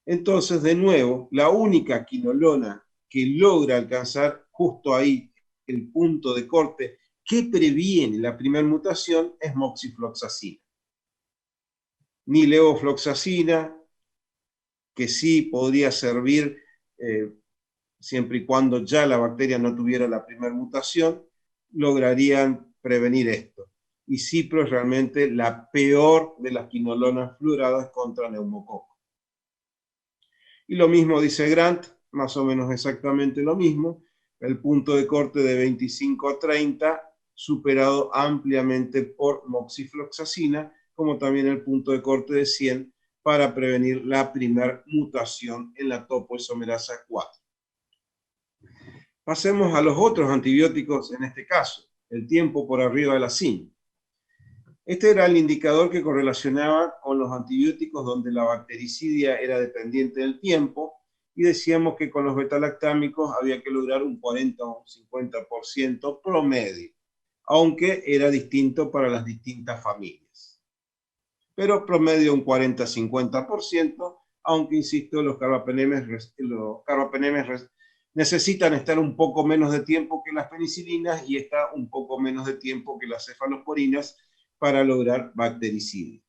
Entonces, de nuevo, la única quinolona que logra alcanzar justo ahí el punto de corte que previene la primera mutación es moxifloxacina. Ni levofloxacina, que sí podría servir siempre y cuando ya la bacteria no tuviera la primera mutación, lograrían prevenir esto. Y cipro es realmente la peor de las quinolonas fluoradas contra neumococo. Y lo mismo dice Grant, más o menos exactamente lo mismo, el punto de corte de 25 a 30 superado ampliamente por moxifloxacina, como también el punto de corte de 100 para prevenir la primera mutación en la topoisomerasa 4. Pasemos a los otros antibióticos en este caso, el tiempo por arriba de la SIM. Este era el indicador que correlacionaba con los antibióticos donde la bactericidia era dependiente del tiempo, y decíamos que con los betalactámicos había que lograr un 40 o un 50% promedio, aunque era distinto para las distintas familias. Pero promedio un 40-50%, aunque insisto, los carbapenemes necesitan estar un poco menos de tiempo que las penicilinas y está un poco menos de tiempo que las cefalosporinas para lograr bactericidio.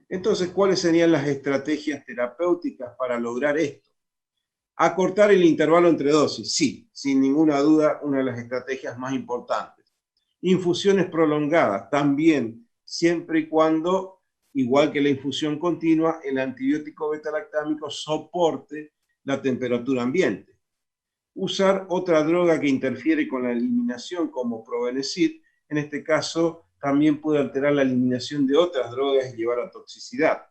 Entonces, ¿cuáles serían las estrategias terapéuticas para lograr esto? Acortar el intervalo entre dosis, sí, sin ninguna duda, una de las estrategias más importantes. Infusiones prolongadas, también, siempre y cuando, igual que la infusión continua, el antibiótico betalactámico soporte la temperatura ambiente. Usar otra droga que interfiere con la eliminación, como Probenecid, en este caso también puede alterar la eliminación de otras drogas y llevar a toxicidad.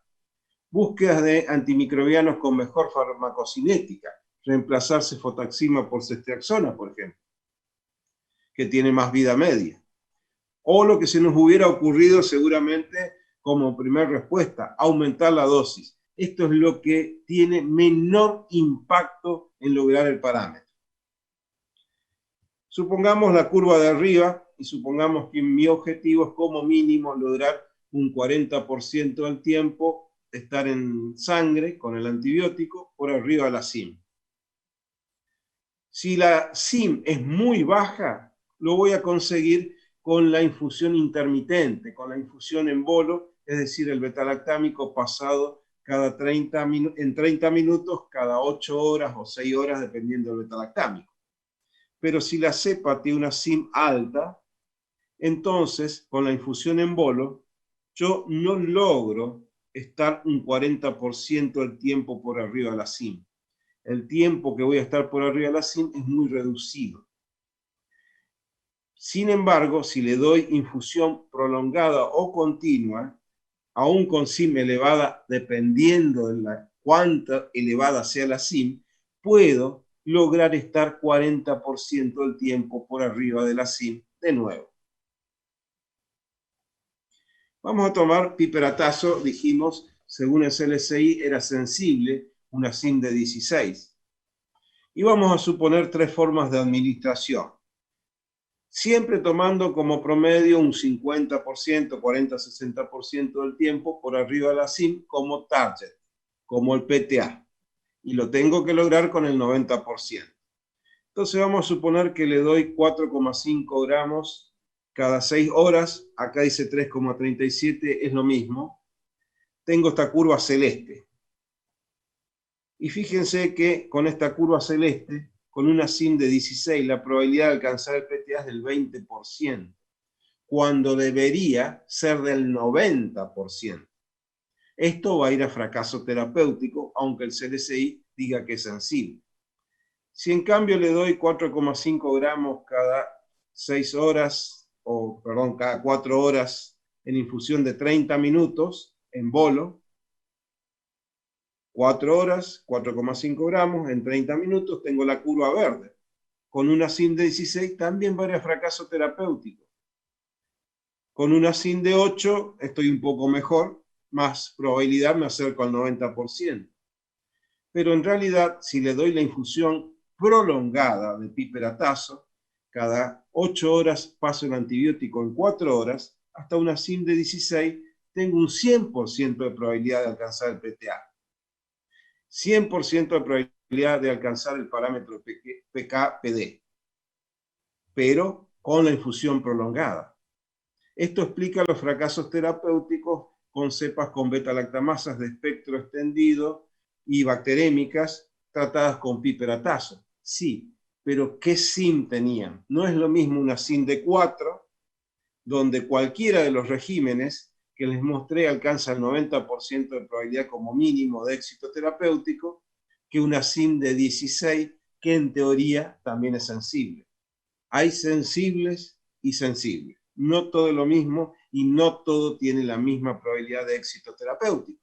Búsquedas de antimicrobianos con mejor farmacocinética, reemplazar cefotaxima por ceftriaxona, por ejemplo, que tiene más vida media. O lo que se nos hubiera ocurrido seguramente como primera respuesta, aumentar la dosis. Esto es lo que tiene menor impacto en lograr el parámetro. Supongamos la curva de arriba y supongamos que mi objetivo es como mínimo lograr un 40% del tiempo estar en sangre con el antibiótico por arriba de la SIM. Si la SIM es muy baja, lo voy a conseguir con la infusión intermitente, con la infusión en bolo, es decir, el betalactámico pasado cada 30 minutos, cada 8 horas o 6 horas, dependiendo del betalactámico. Pero si la cepa tiene una SIM alta, entonces con la infusión en bolo, yo no logro estar un 40% del tiempo por arriba de la SIM. El tiempo que voy a estar por arriba de la SIM es muy reducido. Sin embargo, si le doy infusión prolongada o continua, aún con SIM elevada, dependiendo de cuánta elevada sea la SIM, puedo lograr estar 40% del tiempo por arriba de la SIM de nuevo. Vamos a tomar piperatazo, dijimos, según el CLSI era sensible, una SIM de 16. Y vamos a suponer 3 formas de administración. Siempre tomando como promedio un 50%, 40-60% del tiempo por arriba de la SIM como target, como el PTA. Y lo tengo que lograr con el 90%. Entonces vamos a suponer que le doy 4,5 gramos cada 6 horas, acá dice 3,37, es lo mismo. Tengo esta curva celeste. Y fíjense que con esta curva celeste, con una SIM de 16, la probabilidad de alcanzar el PTA es del 20%, cuando debería ser del 90%. Esto va a ir a fracaso terapéutico, aunque el CLSI diga que es sensible. Si en cambio le doy 4,5 gramos cada 6 horas, o perdón, cada 4 horas en infusión de 30 minutos, en bolo, 4 horas, 4,5 gramos, en 30 minutos tengo la curva verde. Con una SIM de 16 también va a ir a fracaso terapéutico. Con una SIM de 8 estoy un poco mejor, más probabilidad me acerco al 90%. Pero en realidad, si le doy la infusión prolongada de piperatazo, cada 8 horas paso el antibiótico en 4 horas, hasta una SIM de 16, tengo un 100% de probabilidad de alcanzar el PTA. 100% de probabilidad de alcanzar el parámetro PK-PD, pero con la infusión prolongada. Esto explica los fracasos terapéuticos con cepas con beta-lactamasas de espectro extendido y bacterémicas tratadas con piperatazo. Sí, pero ¿qué SIM tenían? No es lo mismo una SIM de 4, donde cualquiera de los regímenes que les mostré alcanza el 90% de probabilidad como mínimo de éxito terapéutico, que una SIM de 16, que en teoría también es sensible. Hay sensibles y sensibles. No todo es lo mismo y no todo tiene la misma probabilidad de éxito terapéutico.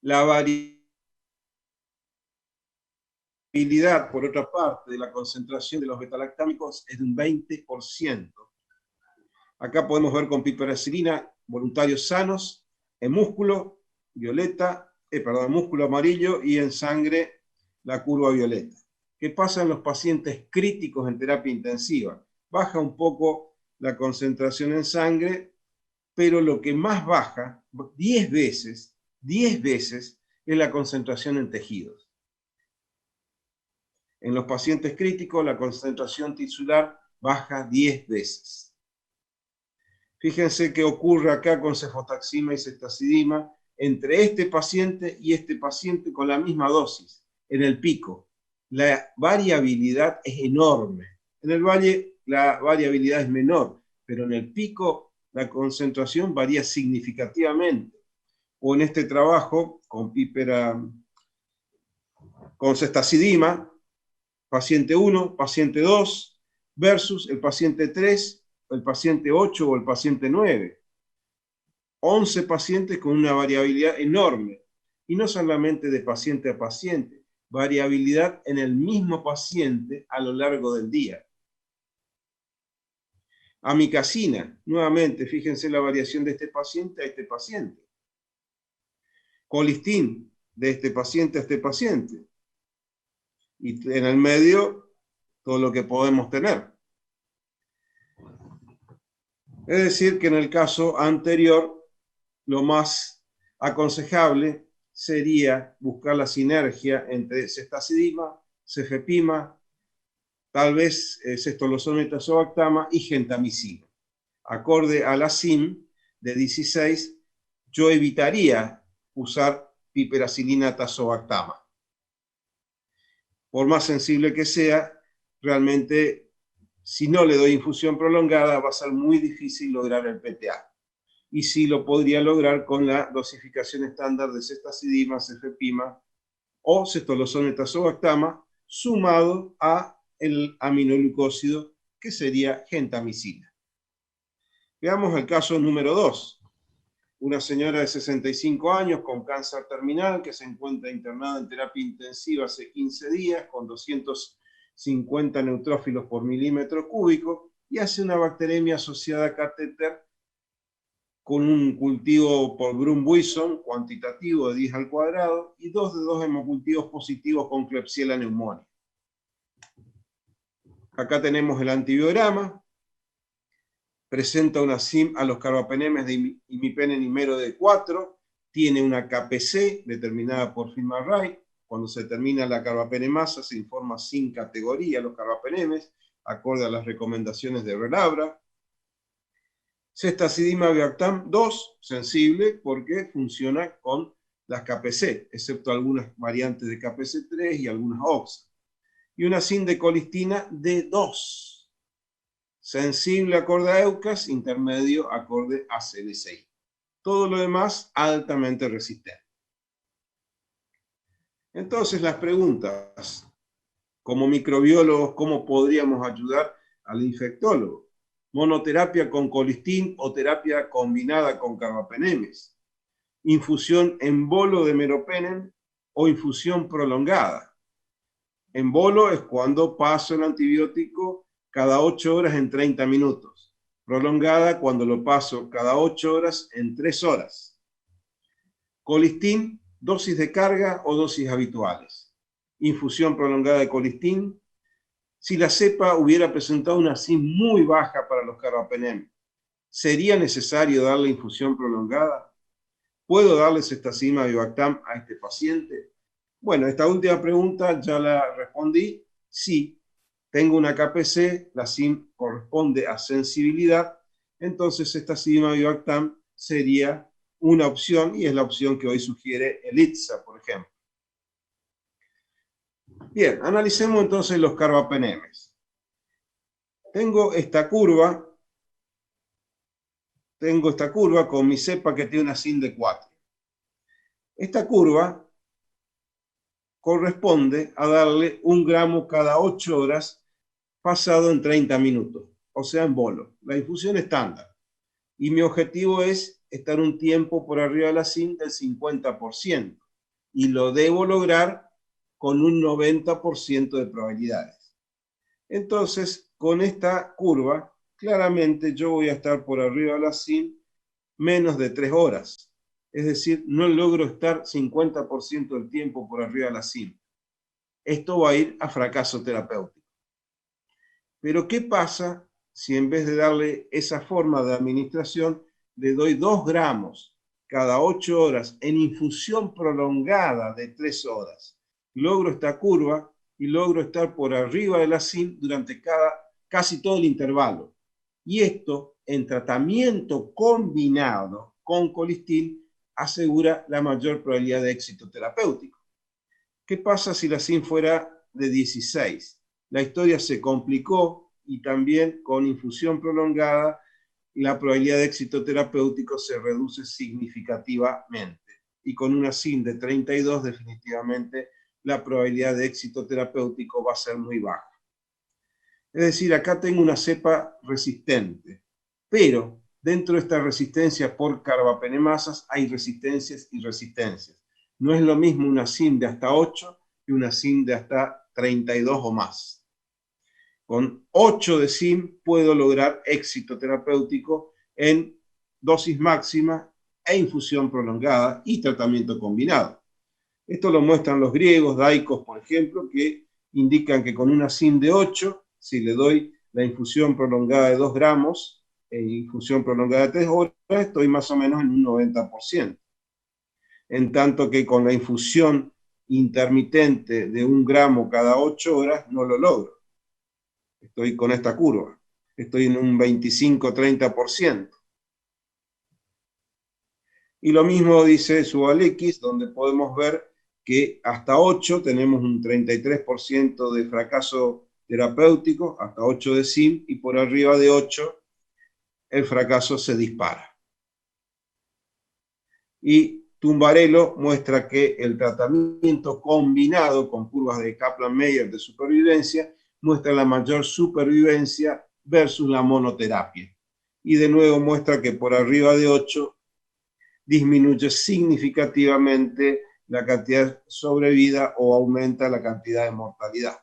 La variabilidad, por otra parte, de la concentración de los betalactámicos es de un 20%. Acá podemos ver con piperacilina voluntarios sanos, en músculo músculo amarillo y en sangre la curva violeta. ¿Qué pasa en los pacientes críticos en terapia intensiva? Baja un poco la concentración en sangre, pero lo que más baja, 10 veces, es la concentración en tejidos. En los pacientes críticos la concentración tisular baja 10 veces. Fíjense qué ocurre acá con cefotaxima y ceftazidima entre este paciente y este paciente con la misma dosis, en el pico. La variabilidad es enorme. En el valle la variabilidad es menor, pero en el pico la concentración varía significativamente. O en este trabajo con ceftazidima, paciente 1, paciente 2, versus el paciente 3, el paciente 8 o el paciente 9. 11 pacientes con una variabilidad enorme. Y no solamente de paciente a paciente, variabilidad en el mismo paciente a lo largo del día. Amikacina, nuevamente, fíjense la variación de este paciente a este paciente. Colistin, de este paciente a este paciente. Y en el medio, todo lo que podemos tener. Es decir, que en el caso anterior, lo más aconsejable sería buscar la sinergia entre ceftazidima, cefepima, tal vez cestolosona y tazobactama y gentamicina. Acorde a la SIM de 16, yo evitaría usar piperacilina tazobactama. Por más sensible que sea, realmente, si no le doy infusión prolongada, va a ser muy difícil lograr el PTA. Y sí lo podría lograr con la dosificación estándar de ceftazidima, cefepima o cestolosona y tazobactama, sumado a el aminoglucósido, que sería gentamicina. Veamos el caso número 2. Una señora de 65 años con cáncer terminal que se encuentra internada en terapia intensiva hace 15 días con 250 neutrófilos por milímetro cúbico y hace una bacteremia asociada a catéter con un cultivo por Brum-Buisson cuantitativo de 10 al cuadrado y 2 de 2 hemocultivos positivos con Klebsiella pneumoniae. Acá tenemos el antibiograma. Presenta una SIM a los carbapenemes de imipenem de 4, tiene una KPC determinada por Filman-Wright. Cuando se determina la carbapenemasa se informa sin categoría los carbapenemes, acorde a las recomendaciones de Relabra. Ceftazidima Viactam 2, sensible, porque funciona con las KPC, excepto algunas variantes de KPC3 y algunas OXA. Y una sindecolistina D2, sensible acorde a EUCAS, intermedio acorde a CDCI. Todo lo demás altamente resistente. Entonces las preguntas, como microbiólogos, ¿cómo podríamos ayudar al infectólogo? Monoterapia con colistin o terapia combinada con carbapenemes. Infusión en bolo de meropenem o infusión prolongada. En bolo es cuando paso el antibiótico cada 8 horas en 30 minutos. Prolongada cuando lo paso cada 8 horas en 3 horas. Colistin, dosis de carga o dosis habituales. Infusión prolongada de colistin. Si la cepa hubiera presentado una SIM muy baja para los carbapenem, ¿sería necesario darle infusión prolongada? ¿Puedo darle Ceftazidima Viactam a este paciente? Bueno, esta última pregunta ya la respondí. Sí, tengo una KPC, la SIM corresponde a sensibilidad, entonces Ceftazidima Viactam sería una opción y es la opción que hoy sugiere el ITSA, por ejemplo. Bien, analicemos entonces los carbapenemes. Tengo esta curva con mi cepa que tiene una SIM de 4. Esta curva corresponde a darle 1 gramo cada 8 horas pasado en 30 minutos, o sea, en bolo, la infusión estándar. Y mi objetivo es estar un tiempo por arriba de la SIM del 50%, y lo debo lograr con un 90% de probabilidades. Entonces, con esta curva, claramente yo voy a estar por arriba de la SIM menos de 3 horas. Es decir, no logro estar 50% del tiempo por arriba de la SIM. Esto va a ir a fracaso terapéutico. Pero ¿qué pasa si en vez de darle esa forma de administración, le doy 2 gramos cada 8 horas en infusión prolongada de 3 horas? Logro esta curva y logro estar por arriba de la SIM durante casi todo el intervalo. Y esto, en tratamiento combinado con colistin, asegura la mayor probabilidad de éxito terapéutico. ¿Qué pasa si la SIM fuera de 16? La historia se complicó y también con infusión prolongada la probabilidad de éxito terapéutico se reduce significativamente. Y con una SIM de 32 definitivamente la probabilidad de éxito terapéutico va a ser muy baja. Es decir, acá tengo una cepa resistente, pero dentro de esta resistencia por carbapenemasas hay resistencias y resistencias. No es lo mismo una SIM de hasta 8 que una SIM de hasta 32 o más. Con 8 de SIM puedo lograr éxito terapéutico en dosis máxima e infusión prolongada y tratamiento combinado. Esto lo muestran los griegos, Daikos, por ejemplo, que indican que con una SIM de 8, si le doy la infusión prolongada de 2 gramos e infusión prolongada de 3 horas, estoy más o menos en un 90%. En tanto que con la infusión intermitente de 1 gramo cada 8 horas no lo logro. Estoy con esta curva. Estoy en un 25-30%. Y lo mismo dice Subalekis, donde podemos ver que hasta 8 tenemos un 33% de fracaso terapéutico, hasta 8 de SIM, y por arriba de 8 el fracaso se dispara. Y Tumbarello muestra que el tratamiento combinado con curvas de Kaplan-Meier de supervivencia muestra la mayor supervivencia versus la monoterapia. Y de nuevo muestra que por arriba de 8 disminuye significativamente la cantidad de sobrevida o aumenta la cantidad de mortalidad.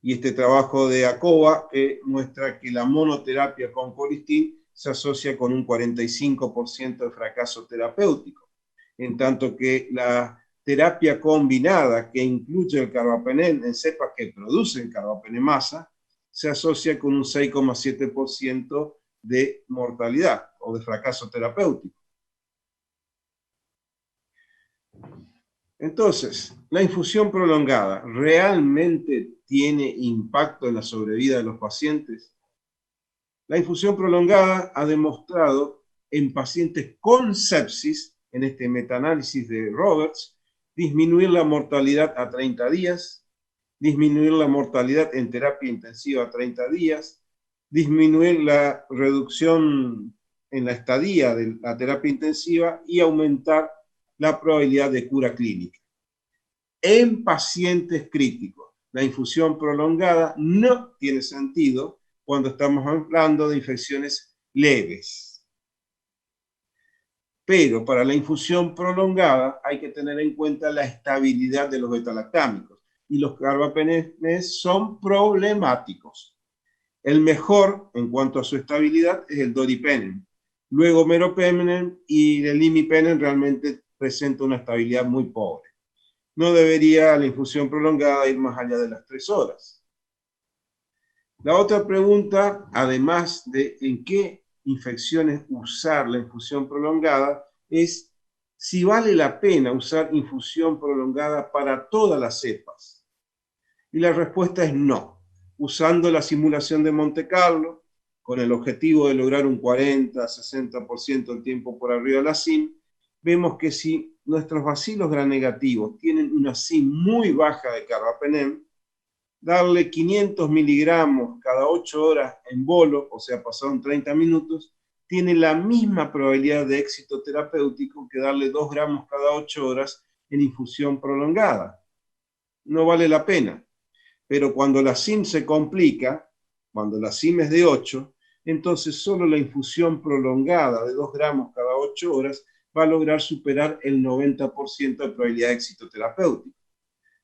Y este trabajo de Acoba muestra que la monoterapia con colistin se asocia con un 45% de fracaso terapéutico, en tanto que la terapia combinada que incluye el carbapenem en cepas que producen carbapenemasa se asocia con un 6,7% de mortalidad o de fracaso terapéutico. Entonces, la infusión prolongada realmente tiene impacto en la sobrevida de los pacientes? La infusión prolongada ha demostrado en pacientes con sepsis, en este metaanálisis de Roberts, disminuir la mortalidad a 30 días, disminuir la mortalidad en terapia intensiva a 30 días, disminuir la reducción en la estadía de la terapia intensiva y aumentar la probabilidad de cura clínica. En pacientes críticos, la infusión prolongada no tiene sentido cuando estamos hablando de infecciones leves. Pero para la infusión prolongada hay que tener en cuenta la estabilidad de los betalactámicos y los carbapenemes son problemáticos. El mejor en cuanto a su estabilidad es el doripenem. Luego meropenem y el imipenem realmente presenta una estabilidad muy pobre. No debería la infusión prolongada ir más allá de las 3 horas. La otra pregunta, además de en qué infecciones usar la infusión prolongada, es si vale la pena usar infusión prolongada para todas las cepas. Y la respuesta es no. Usando la simulación de Monte Carlo, con el objetivo de lograr un 40-60% del tiempo por arriba de la SIM, vemos que si nuestros bacilos gram-negativos tienen una SIM muy baja de carbapenem, darle 500 miligramos cada 8 horas en bolo, o sea, pasaron 30 minutos, tiene la misma probabilidad de éxito terapéutico que darle 2 gramos cada 8 horas en infusión prolongada. No vale la pena. Pero cuando la SIM se complica, cuando la SIM es de 8, entonces solo la infusión prolongada de 2 gramos cada 8 horas va a lograr superar el 90% de probabilidad de éxito terapéutico.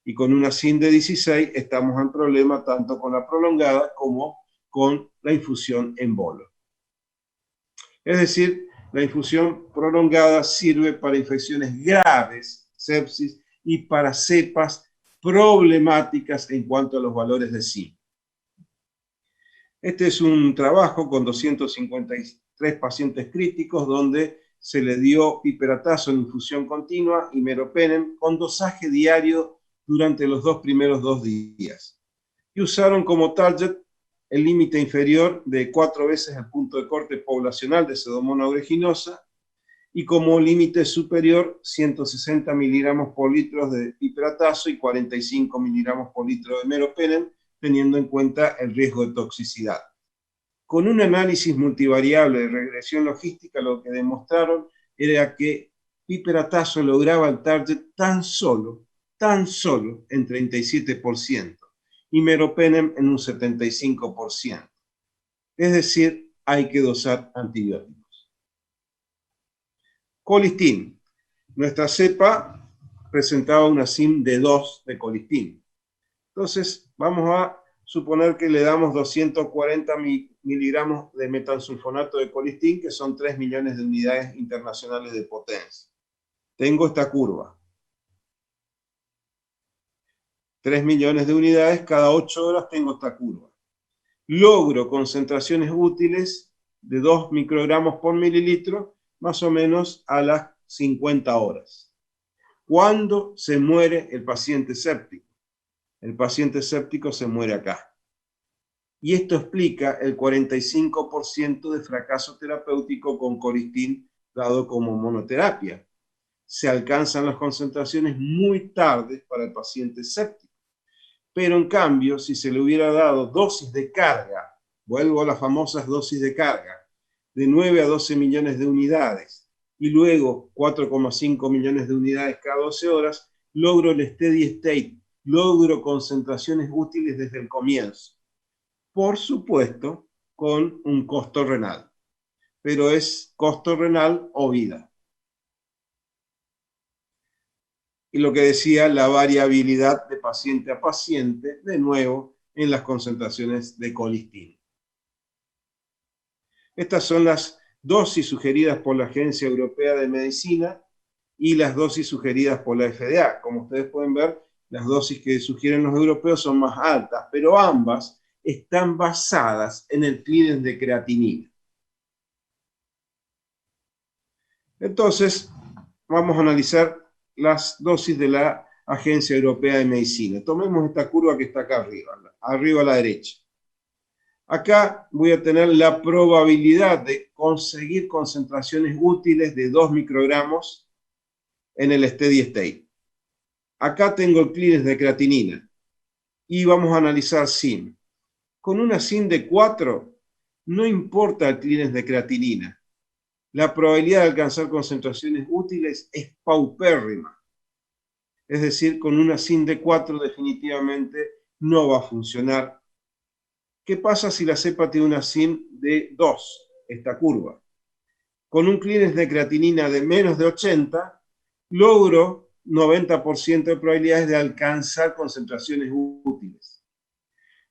Y con una SIM de 16 estamos en problema tanto con la prolongada como con la infusión en bolo. Es decir, la infusión prolongada sirve para infecciones graves, sepsis, y para cepas problemáticas en cuanto a los valores de SIM. Este es un trabajo con 253 pacientes críticos donde se le dio piperatazo en infusión continua y meropenem con dosaje diario durante los primeros 2 días. Y usaron como target el límite inferior de 4 veces el punto de corte poblacional de Pseudomonas aeruginosa y como límite superior 160 miligramos por litro de piperatazo y 45 miligramos por litro de meropenem, teniendo en cuenta el riesgo de toxicidad. Con un análisis multivariable de regresión logística, lo que demostraron era que piperatazo lograba el target tan solo en 37% y meropenem en un 75%. Es decir, hay que dosar antibióticos. Colistin. Nuestra cepa presentaba una SIM de 2 de colistin. Entonces, vamos a suponer que le damos 240 miligramos de metansulfonato de colistin, que son 3 millones de unidades internacionales de potencia. Tengo esta curva. 3 millones de unidades, cada 8 horas tengo esta curva. Logro concentraciones útiles de 2 microgramos por mililitro, más o menos a las 50 horas. ¿Cuándo se muere el paciente séptico? El paciente séptico se muere acá. Y esto explica el 45% de fracaso terapéutico con colistin dado como monoterapia. Se alcanzan las concentraciones muy tarde para el paciente séptico. Pero en cambio, si se le hubiera dado dosis de carga, vuelvo a las famosas dosis de carga, de 9 a 12 millones de unidades, y luego 4,5 millones de unidades cada 12 horas, logro el steady state, logro concentraciones útiles desde el comienzo. Por supuesto, con un costo renal, pero es costo renal o vida. Y lo que decía, la variabilidad de paciente a paciente, de nuevo, en las concentraciones de colistin. Estas son las dosis sugeridas por la Agencia Europea de Medicina y las dosis sugeridas por la FDA. Como ustedes pueden ver, las dosis que sugieren los europeos son más altas, pero ambas están basadas en el clearance de creatinina. Entonces, vamos a analizar las dosis de la Agencia Europea de Medicina. Tomemos esta curva que está acá arriba a la derecha. Acá voy a tener la probabilidad de conseguir concentraciones útiles de 2 microgramos en el steady state. Acá tengo el clearance de creatinina y vamos a analizar SIM. Con una SIM de 4 no importa el clearance de creatinina. La probabilidad de alcanzar concentraciones útiles es paupérrima. Es decir, con una SIM de 4 definitivamente no va a funcionar. ¿Qué pasa si la cepa tiene una SIM de 2? Esta curva. Con un clearance de creatinina de menos de 80, logro 90% de probabilidades de alcanzar concentraciones útiles.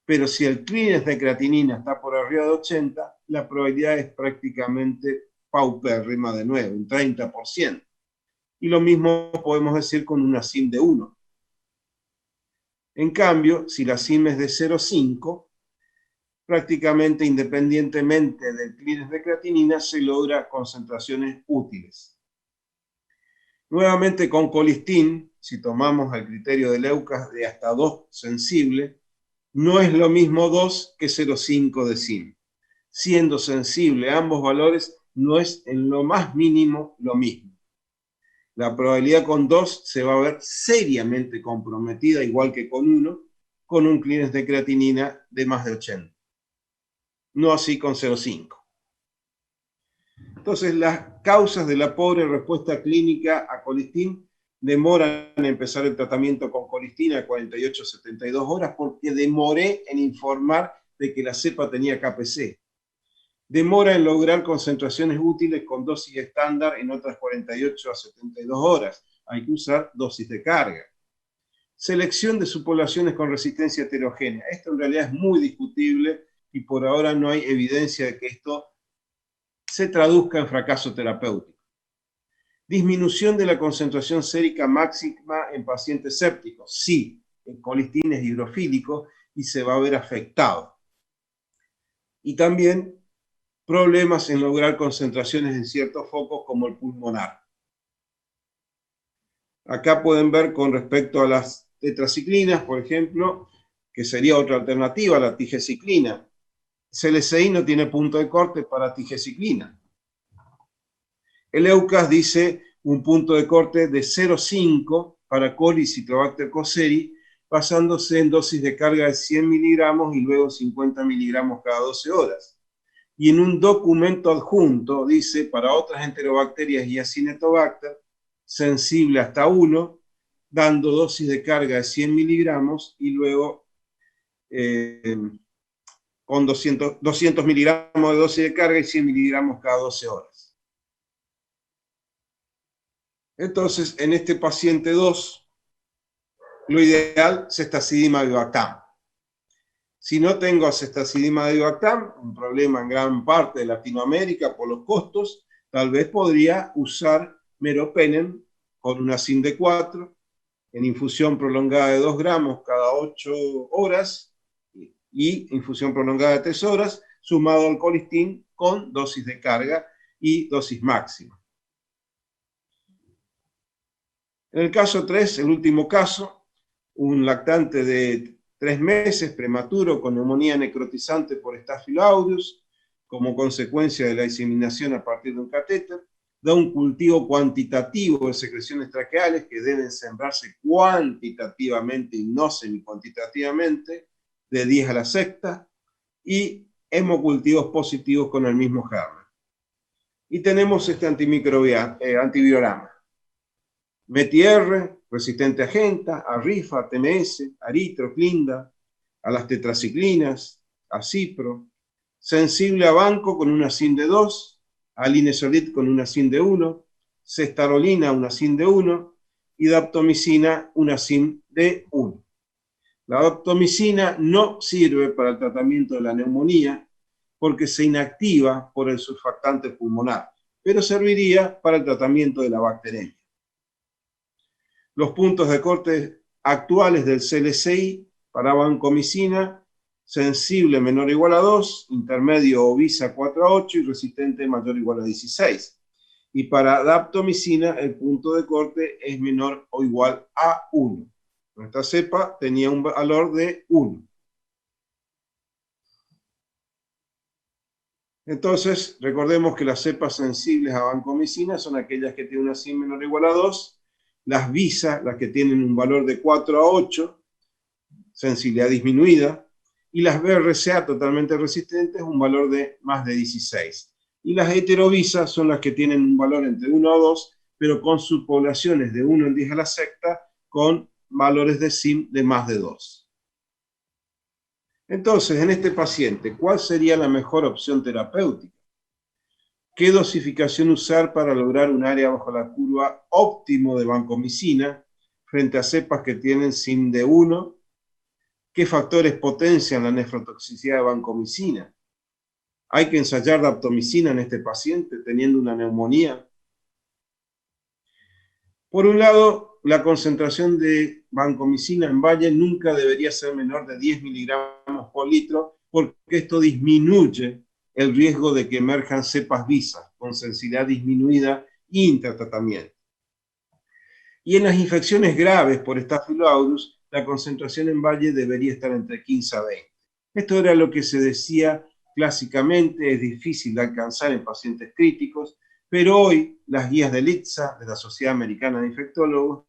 Pero si el clearance de creatinina está por arriba de 80, la probabilidad es prácticamente paupérrima de nuevo, un 30%. Y lo mismo podemos decir con una SIM de 1. En cambio, si la SIM es de 0,5, prácticamente independientemente del clearance de creatinina, se logra concentraciones útiles. Nuevamente con colistin, si tomamos el criterio de Leucas de hasta 2 sensible, no es lo mismo 2 que 0,5 de SIM. Siendo sensible a ambos valores, no es en lo más mínimo lo mismo. La probabilidad con 2 se va a ver seriamente comprometida, igual que con 1, con un clearance de creatinina de más de 80. No así con 0,5. Entonces, las causas de la pobre respuesta clínica a colistin demoran en empezar el tratamiento con colistina a 48 a 72 horas porque demoré en informar de que la cepa tenía KPC. Demora en lograr concentraciones útiles con dosis estándar en otras 48 a 72 horas. Hay que usar dosis de carga. Selección de subpoblaciones con resistencia heterogénea. Esto en realidad es muy discutible y por ahora no hay evidencia de que esto se traduzca en fracaso terapéutico. Disminución de la concentración sérica máxima en pacientes sépticos. Sí, el colistin es hidrofílico y se va a ver afectado. Y también problemas en lograr concentraciones en ciertos focos como el pulmonar. Acá pueden ver con respecto a las tetraciclinas, por ejemplo, que sería otra alternativa, la tigecyclina. CLCI no tiene punto de corte para tigecyclina. El Leucas dice un punto de corte de 0,5 para coli y Citrobacter cocceri, basándose en dosis de carga de 100 miligramos y luego 50 miligramos cada 12 horas. Y en un documento adjunto dice, para otras enterobacterias y Acinetobacter, sensible hasta 1, dando dosis de carga de 100 miligramos y luego con 200 miligramos de dosis de carga y 100 miligramos cada 12 horas. Entonces, en este paciente 2, lo ideal es ceftazidima-avibactam. Si no tengo ceftazidima-avibactam, un problema en gran parte de Latinoamérica por los costos, tal vez podría usar meropenem con una SIM de 4 en infusión prolongada de 2 gramos cada 8 horas y infusión prolongada de 3 horas, sumado al colistin con dosis de carga y dosis máxima. En el caso 3, el último caso, un lactante de 3 meses, prematuro, con neumonía necrotizante por Staphylococcus aureus, como consecuencia de la diseminación a partir de un catéter, da un cultivo cuantitativo de secreciones traqueales que deben sembrarse cuantitativamente y no semicuantitativamente, de 10 a la sexta, y hemocultivos positivos con el mismo germen. Y tenemos este antivirograma. METI-R, resistente a Genta, a RIFA, a TMS, a Eritro, Clinda, a las tetraciclinas, a Cipro, sensible a banco con una SIN de 2, a linezolid con una SIN de 1, cestarolina una SIN de 1 y daptomicina una SIN de 1. La daptomicina no sirve para el tratamiento de la neumonía porque se inactiva por el surfactante pulmonar, pero serviría para el tratamiento de la bacteremia. Los puntos de corte actuales del CLCI para vancomicina, sensible menor o igual a 2, intermedio o VISA 4 a 8 y resistente mayor o igual a 16. Y para daptomicina el punto de corte es menor o igual a 1. Nuestra cepa tenía un valor de 1. Entonces, recordemos que las cepas sensibles a vancomicina son aquellas que tienen una SIM menor o igual a 2, las VISA, las que tienen un valor de 4 a 8, sensibilidad disminuida, y las BRCA totalmente resistentes, un valor de más de 16. Y las heterovisas son las que tienen un valor entre 1 a 2, pero con subpoblaciones de 1 en 10 a la sexta, con valores de SIM de más de 2. Entonces, en este paciente, ¿cuál sería la mejor opción terapéutica? ¿Qué dosificación usar para lograr un área bajo la curva óptimo de vancomicina frente a cepas que tienen SIM de 1? ¿Qué factores potencian la nefrotoxicidad de vancomicina? ¿Hay que ensayar daptomicina en este paciente teniendo una neumonía? Por un lado, la concentración de vancomicina en valle nunca debería ser menor de 10 miligramos por litro, porque esto disminuye el riesgo de que emerjan cepas visas con sensibilidad disminuida y intratratamiento. Y en las infecciones graves por Staphylococcus, la concentración en valle debería estar entre 15 a 20. Esto era lo que se decía clásicamente, es difícil de alcanzar en pacientes críticos, pero hoy las guías del ITSA, de la Sociedad Americana de Infectólogos,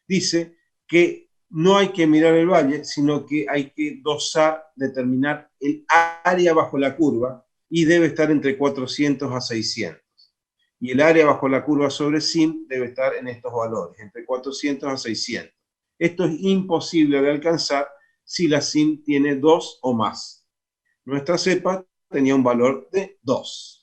dice que no hay que mirar el valle, sino que hay que dosar, determinar el área bajo la curva y debe estar entre 400 a 600. Y el área bajo la curva sobre SIM debe estar en estos valores, entre 400 a 600. Esto es imposible de alcanzar si la SIM tiene 2 o más. Nuestra cepa tenía un valor de 2.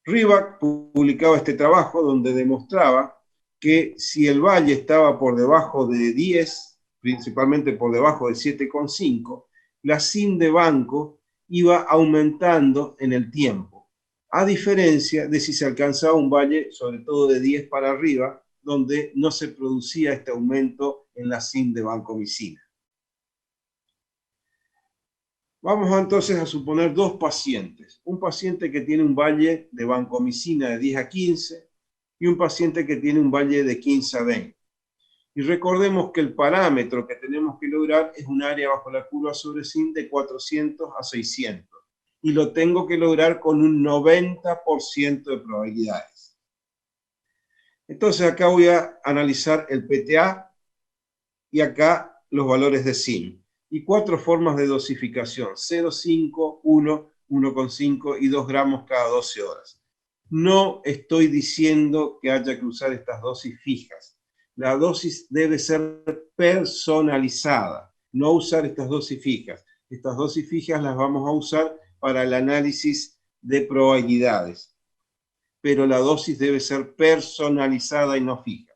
Rybak publicaba este trabajo donde demostraba que si el valle estaba por debajo de 10, principalmente por debajo de 7,5, la SIM de banco iba aumentando en el tiempo, a diferencia de si se alcanzaba un valle sobre todo de 10 para arriba, donde no se producía este aumento en la SIM de vancomicina. Vamos entonces a suponer dos pacientes. Un paciente que tiene un valle de vancomicina de 10 a 15 y un paciente que tiene un valle de 15 a 20. Y recordemos que el parámetro que tenemos que lograr es un área bajo la curva sobre SIM de 400 a 600. Y lo tengo que lograr con un 90% de probabilidades. Entonces acá voy a analizar el PTA y acá los valores de SIM. Y 4 formas de dosificación, 0,5, 1, 1,5 y 2 gramos cada 12 horas. No estoy diciendo que haya que usar estas dosis fijas. La dosis debe ser personalizada, no usar estas dosis fijas. Estas dosis fijas las vamos a usar para el análisis de probabilidades, pero la dosis debe ser personalizada y no fija.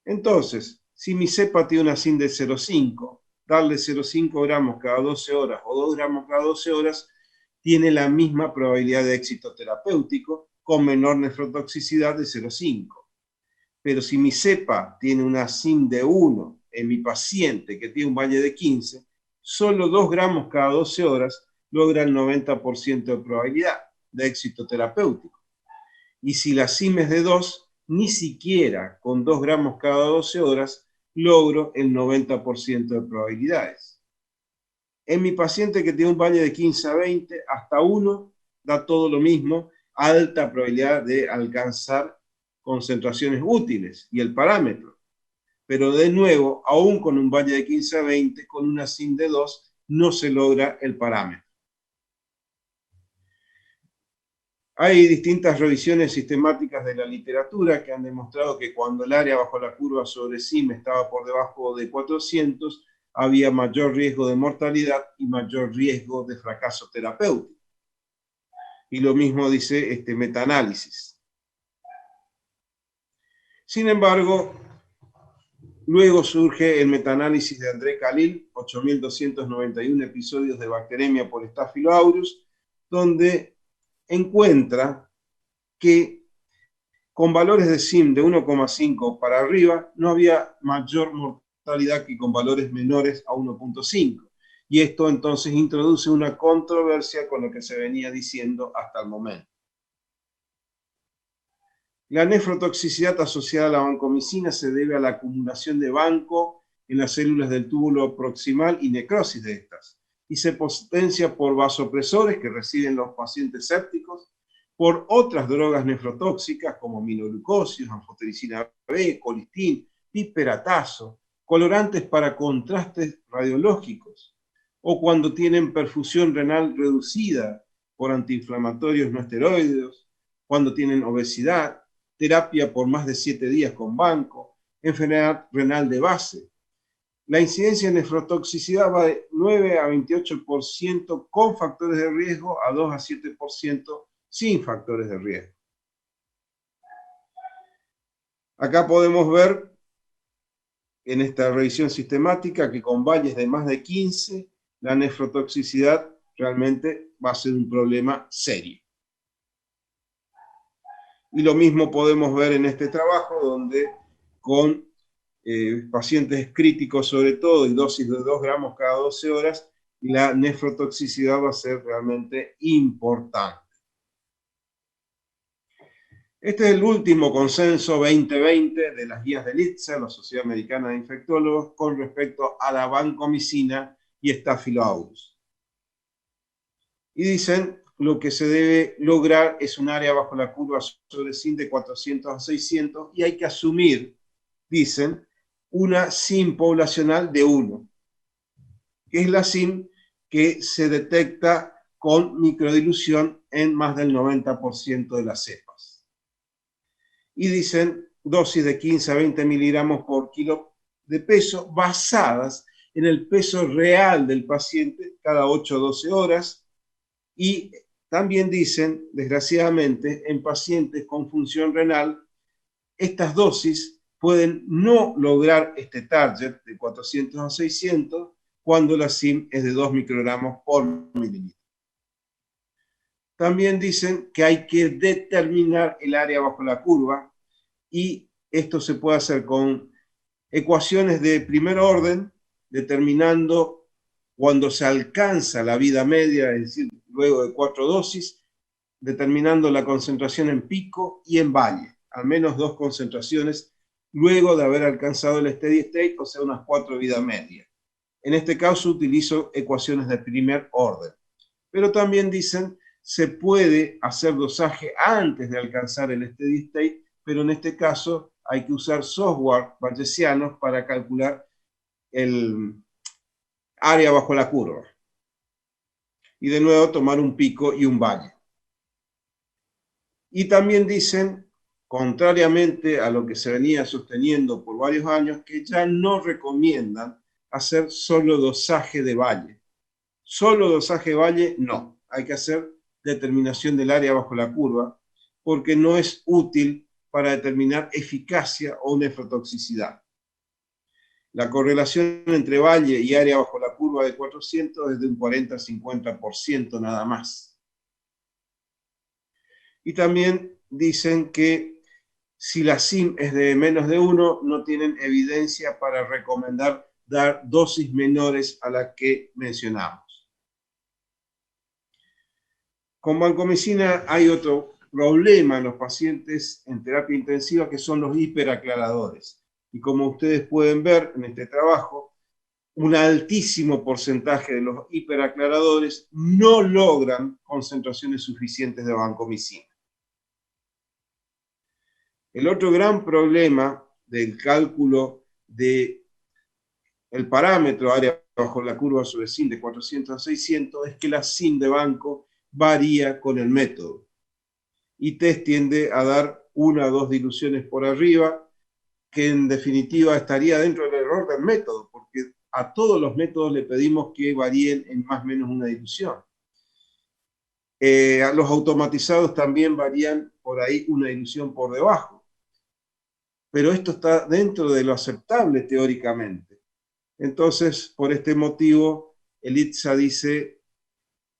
Entonces, si mi cepa tiene una SIM de 0,5, darle 0,5 gramos cada 12 horas o 2 gramos cada 12 horas tiene la misma probabilidad de éxito terapéutico con menor nefrotoxicidad de 0,5. Pero si mi cepa tiene una SIM de 1 en mi paciente que tiene un valle de 15, solo 2 gramos cada 12 horas logra el 90% de probabilidad de éxito terapéutico. Y si la SIM es de 2, ni siquiera con 2 gramos cada 12 horas logro el 90% de probabilidades. En mi paciente que tiene un valle de 15 a 20, hasta 1 da todo lo mismo, alta probabilidad de alcanzar concentraciones útiles y el parámetro. Pero de nuevo, aún con un valle de 15 a 20, con una SIM de 2, no se logra el parámetro. Hay distintas revisiones sistemáticas de la literatura que han demostrado que cuando el área bajo la curva sobre SIM estaba por debajo de 400, había mayor riesgo de mortalidad y mayor riesgo de fracaso terapéutico. Y lo mismo dice este metaanálisis. Sin embargo, luego surge el metaanálisis de André Khalil, 8.291 episodios de bacteremia por Staphylococcus, donde encuentra que con valores de SIM de 1,5 para arriba no había mayor mortalidad que con valores menores a 1,5. y esto entonces introduce una controversia con lo que se venía diciendo hasta el momento. La nefrotoxicidad asociada a la vancomicina se debe a la acumulación de banco en las células del túbulo proximal y necrosis de estas, y se potencia por vasopresores que reciben los pacientes sépticos, por otras drogas nefrotóxicas como minoglucósidos, anfotericina B, colistin, piperatazo, colorantes para contrastes radiológicos, o cuando tienen perfusión renal reducida por antiinflamatorios no esteroideos, cuando tienen obesidad, terapia por más de 7 días con banco, enfermedad renal de base. La incidencia de nefrotoxicidad va de 9 a 28% con factores de riesgo a 2 a 7% sin factores de riesgo. Acá podemos ver en esta revisión sistemática que con valles de más de 15, la nefrotoxicidad realmente va a ser un problema serio. Y lo mismo podemos ver en este trabajo, donde con pacientes críticos sobre todo, y dosis de 2 gramos cada 12 horas, la nefrotoxicidad va a ser realmente importante. Este es el último consenso 2020 de las guías del ITSA, la Sociedad Americana de Infectólogos, con respecto a la vancomicina y Staphylo aureus. Y dicen, lo que se debe lograr es un área bajo la curva sobre SIM de 400 a 600 y hay que asumir, dicen, una SIM poblacional de 1, que es la SIM que se detecta con microdilución en más del 90% de las cepas. Y dicen dosis de 15 a 20 miligramos por kilo de peso basadas en el peso real del paciente cada 8 o 12 horas. Y también dicen, desgraciadamente, en pacientes con función renal, estas dosis pueden no lograr este target de 400 a 600 cuando la SIM es de 2 microgramos por mililitro. También dicen que hay que determinar el área bajo la curva y esto se puede hacer con ecuaciones de primer orden, determinando cuando se alcanza la vida media, es decir, luego de 4 dosis, determinando la concentración en pico y en valle, al menos 2 concentraciones, luego de haber alcanzado el steady state, o sea, unas 4 vidas medias. En este caso utilizo ecuaciones de primer orden. Pero también dicen, se puede hacer dosaje antes de alcanzar el steady state, pero en este caso hay que usar software bayesianos para calcular el área bajo la curva. Y de nuevo tomar un pico y un valle. Y también dicen, contrariamente a lo que se venía sosteniendo por varios años, que ya no recomiendan hacer solo dosaje de valle. Solo dosaje de valle, no. Hay que hacer determinación del área bajo la curva, porque no es útil para determinar eficacia o nefrotoxicidad. La correlación entre valle y área bajo la curva de 400 es de un 40-50% nada más. Y también dicen que si la SIM es de menos de 1, no tienen evidencia para recomendar dar dosis menores a las que mencionamos. Con vancomicina hay otro problema en los pacientes en terapia intensiva, que son los hiperaclaradores. Y como ustedes pueden ver en este trabajo, un altísimo porcentaje de los hiperaclaradores no logran concentraciones suficientes de vancomicina. El otro gran problema del cálculo del parámetro área bajo la curva sobre SIM de 400 a 600 es que la SIM de banco varía con el método. Y TEST tiende a dar 1 a 2 diluciones por arriba, que en definitiva estaría dentro del error del método, porque a todos los métodos le pedimos que varíen en más o menos una dilución. A los automatizados también varían por ahí una dilución por debajo. Pero esto está dentro de lo aceptable teóricamente. Entonces, por este motivo, el ITSA dice,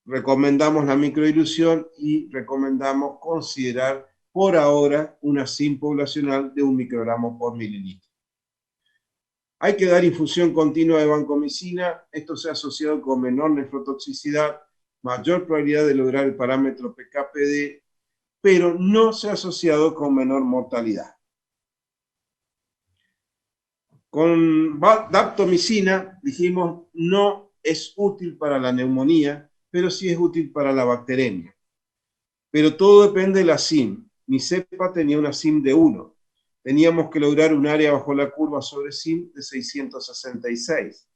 recomendamos la microdilución y recomendamos considerar por ahora una SIM poblacional de 1 microgramo por mililitro. Hay que dar infusión continua de vancomicina. Esto se ha asociado con menor nefrotoxicidad, mayor probabilidad de lograr el parámetro PK/PD, pero no se ha asociado con menor mortalidad. Con daptomicina, dijimos, no es útil para la neumonía, pero sí es útil para la bacteremia. Pero todo depende de la SIM. Mi cepa tenía una SIM de 1. Teníamos que lograr un área bajo la curva sobre SIM de 666.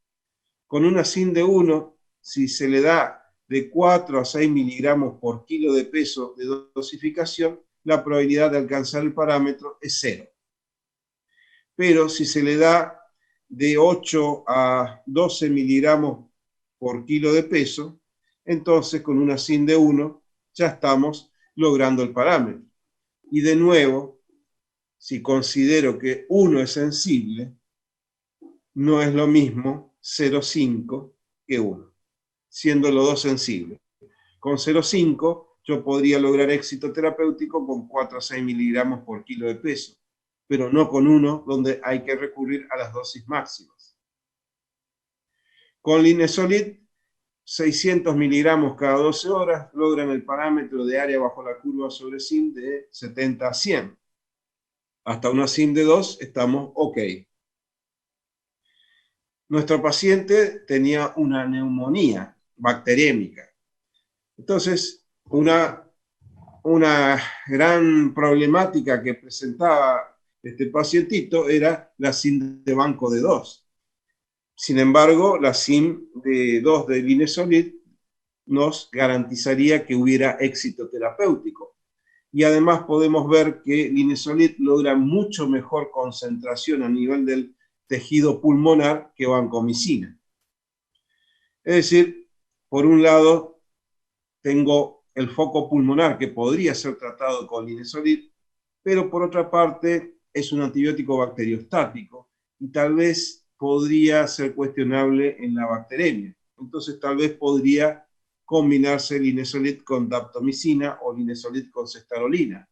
Con una SIM de 1, si se le da de 4 a 6 miligramos por kilo de peso de dosificación, la probabilidad de alcanzar el parámetro es 0. Pero si se le da de 8 a 12 miligramos por kilo de peso, entonces con una SIM de 1 ya estamos logrando el parámetro. Y de nuevo, si considero que 1 es sensible, no es lo mismo 0,5 que 1, siendo los dos sensibles. Con 0,5 yo podría lograr éxito terapéutico con 4 a 6 miligramos por kilo de peso, pero no con 1, donde hay que recurrir a las dosis máximas. Con Linezolid, 600 miligramos cada 12 horas logran el parámetro de área bajo la curva sobre SIM de 70 a 100. Hasta una SIM de 2 estamos ok. Nuestro paciente tenía una neumonía bacteriémica. Entonces, una gran problemática que presentaba este pacientito era la SIM de banco de 2. Sin embargo, la SIM de 2 de Linezolid nos garantizaría que hubiera éxito terapéutico. Y además podemos ver que Linezolid logra mucho mejor concentración a nivel del tejido pulmonar que vancomicina. Es decir, por un lado, tengo el foco pulmonar que podría ser tratado con Linezolid, pero por otra parte es un antibiótico bacteriostático y tal vez podría ser cuestionable en la bacteremia. Entonces tal vez podría combinarse Linezolid con daptomicina o Linezolid con cestarolina.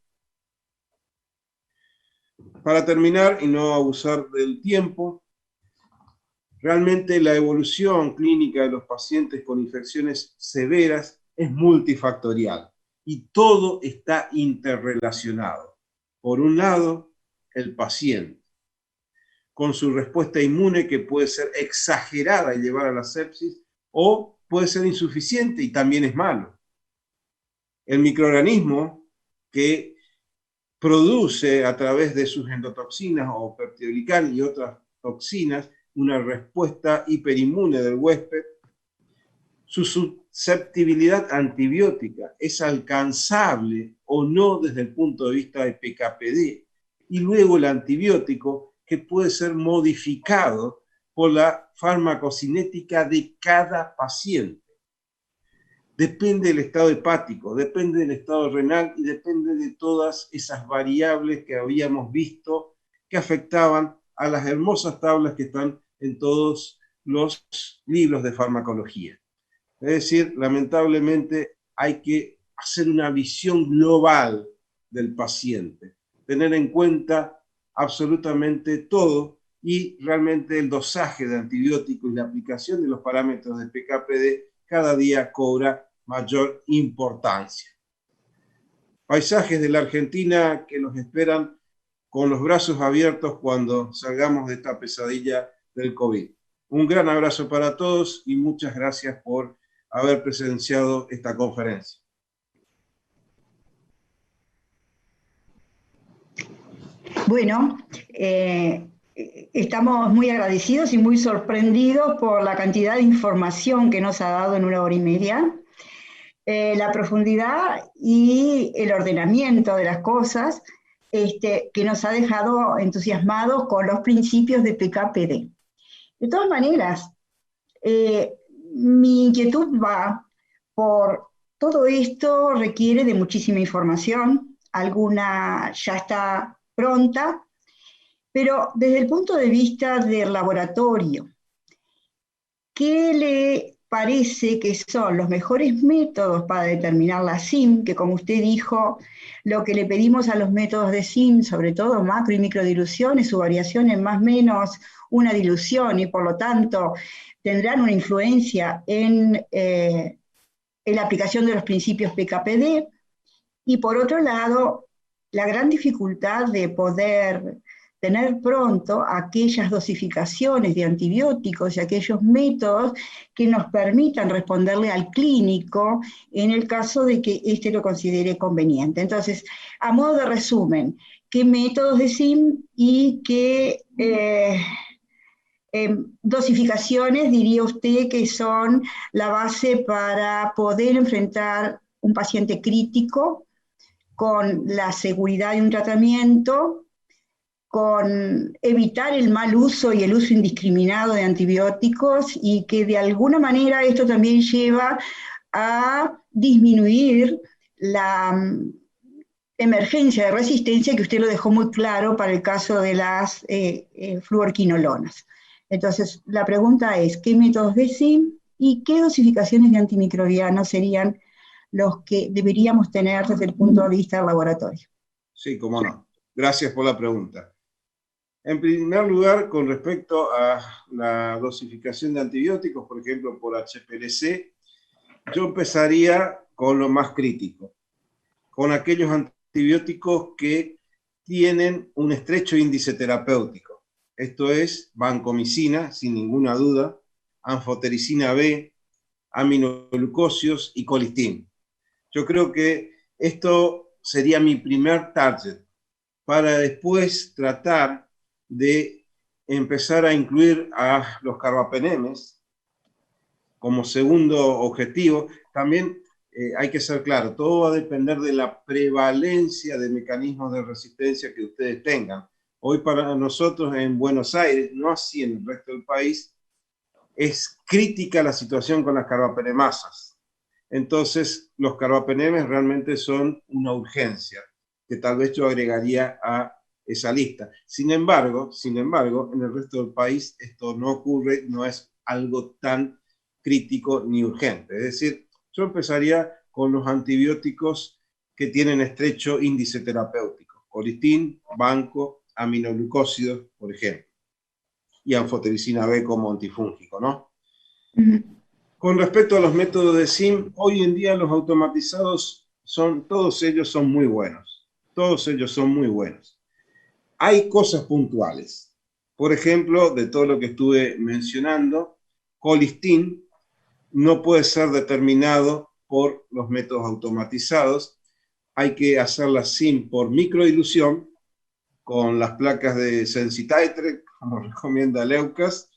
Para terminar y no abusar del tiempo, realmente la evolución clínica de los pacientes con infecciones severas es multifactorial y todo está interrelacionado. Por un lado, el paciente, con su respuesta inmune que puede ser exagerada y llevar a la sepsis, o puede ser insuficiente y también es malo. El microorganismo que produce a través de sus endotoxinas o peptidoglicán y otras toxinas una respuesta hiperinmune del huésped. Su susceptibilidad antibiótica es alcanzable o no desde el punto de vista de PK/PD. Y luego el antibiótico que puede ser modificado por la farmacocinética de cada paciente. Depende del estado hepático, depende del estado renal y depende de todas esas variables que habíamos visto que afectaban a las hermosas tablas que están en todos los libros de farmacología. Es decir, lamentablemente hay que hacer una visión global del paciente, tener en cuenta absolutamente todo y realmente el dosaje de antibióticos y la aplicación de los parámetros de PK/PD cada día cobra mayor importancia. Paisajes de la Argentina que nos esperan con los brazos abiertos cuando salgamos de esta pesadilla del COVID. Un gran abrazo para todos y muchas gracias por haber presenciado esta conferencia. Bueno, estamos muy agradecidos y muy sorprendidos por la cantidad de información que nos ha dado en 1 hora y media, la profundidad y el ordenamiento de las cosas que nos ha dejado entusiasmados con los principios de PK/PD. De todas maneras, mi inquietud va por todo esto requiere de muchísima información, alguna ya está pronta, pero desde el punto de vista del laboratorio, ¿qué le parece que son los mejores métodos para determinar la SIM, que como usted dijo, lo que le pedimos a los métodos de SIM, sobre todo macro y microdilución, es su variación en más o menos una dilución, y por lo tanto tendrán una influencia en la aplicación de los principios PKPD. Y por otro lado, la gran dificultad de poder tener pronto aquellas dosificaciones de antibióticos y aquellos métodos que nos permitan responderle al clínico en el caso de que éste lo considere conveniente. Entonces, a modo de resumen, ¿qué métodos de SIM y qué dosificaciones diría usted que son la base para poder enfrentar un paciente crítico con la seguridad de un tratamiento, con evitar el mal uso y el uso indiscriminado de antibióticos, y que de alguna manera esto también lleva a disminuir la emergencia de resistencia, que usted lo dejó muy claro para el caso de las fluorquinolonas? Entonces, la pregunta es, ¿qué métodos de SIM y qué dosificaciones de antimicrobianos serían los que deberíamos tener desde el punto de vista del laboratorio? Sí, cómo no. Gracias por la pregunta. En primer lugar, con respecto a la dosificación de antibióticos, por ejemplo, por HPLC, yo empezaría con lo más crítico, con aquellos antibióticos que tienen un estrecho índice terapéutico. Esto es vancomicina, sin ninguna duda, anfotericina B, aminoglucósidos y colistin. Yo creo que esto sería mi primer target, para después tratar de empezar a incluir a los carbapenemes como segundo objetivo. También hay que ser claro, todo va a depender de la prevalencia de mecanismos de resistencia que ustedes tengan. Hoy para nosotros en Buenos Aires, no así en el resto del país, es crítica la situación con las carbapenemasas. Entonces, los carbapenemes realmente son una urgencia, que tal vez yo agregaría a esa lista. Sin embargo, en el resto del país esto no ocurre, no es algo tan crítico ni urgente. Es decir, yo empezaría con los antibióticos que tienen estrecho índice terapéutico: colistin, banco, aminoglucósidos, por ejemplo, y anfotericina B como antifúngico, ¿no? Con respecto a los métodos de SIM, hoy en día los automatizados todos ellos son muy buenos. Todos ellos son muy buenos. Hay cosas puntuales. Por ejemplo, de todo lo que estuve mencionando, colistin no puede ser determinado por los métodos automatizados. Hay que hacer la SIM por microdilución con las placas de Sensititre, como recomienda Leucas,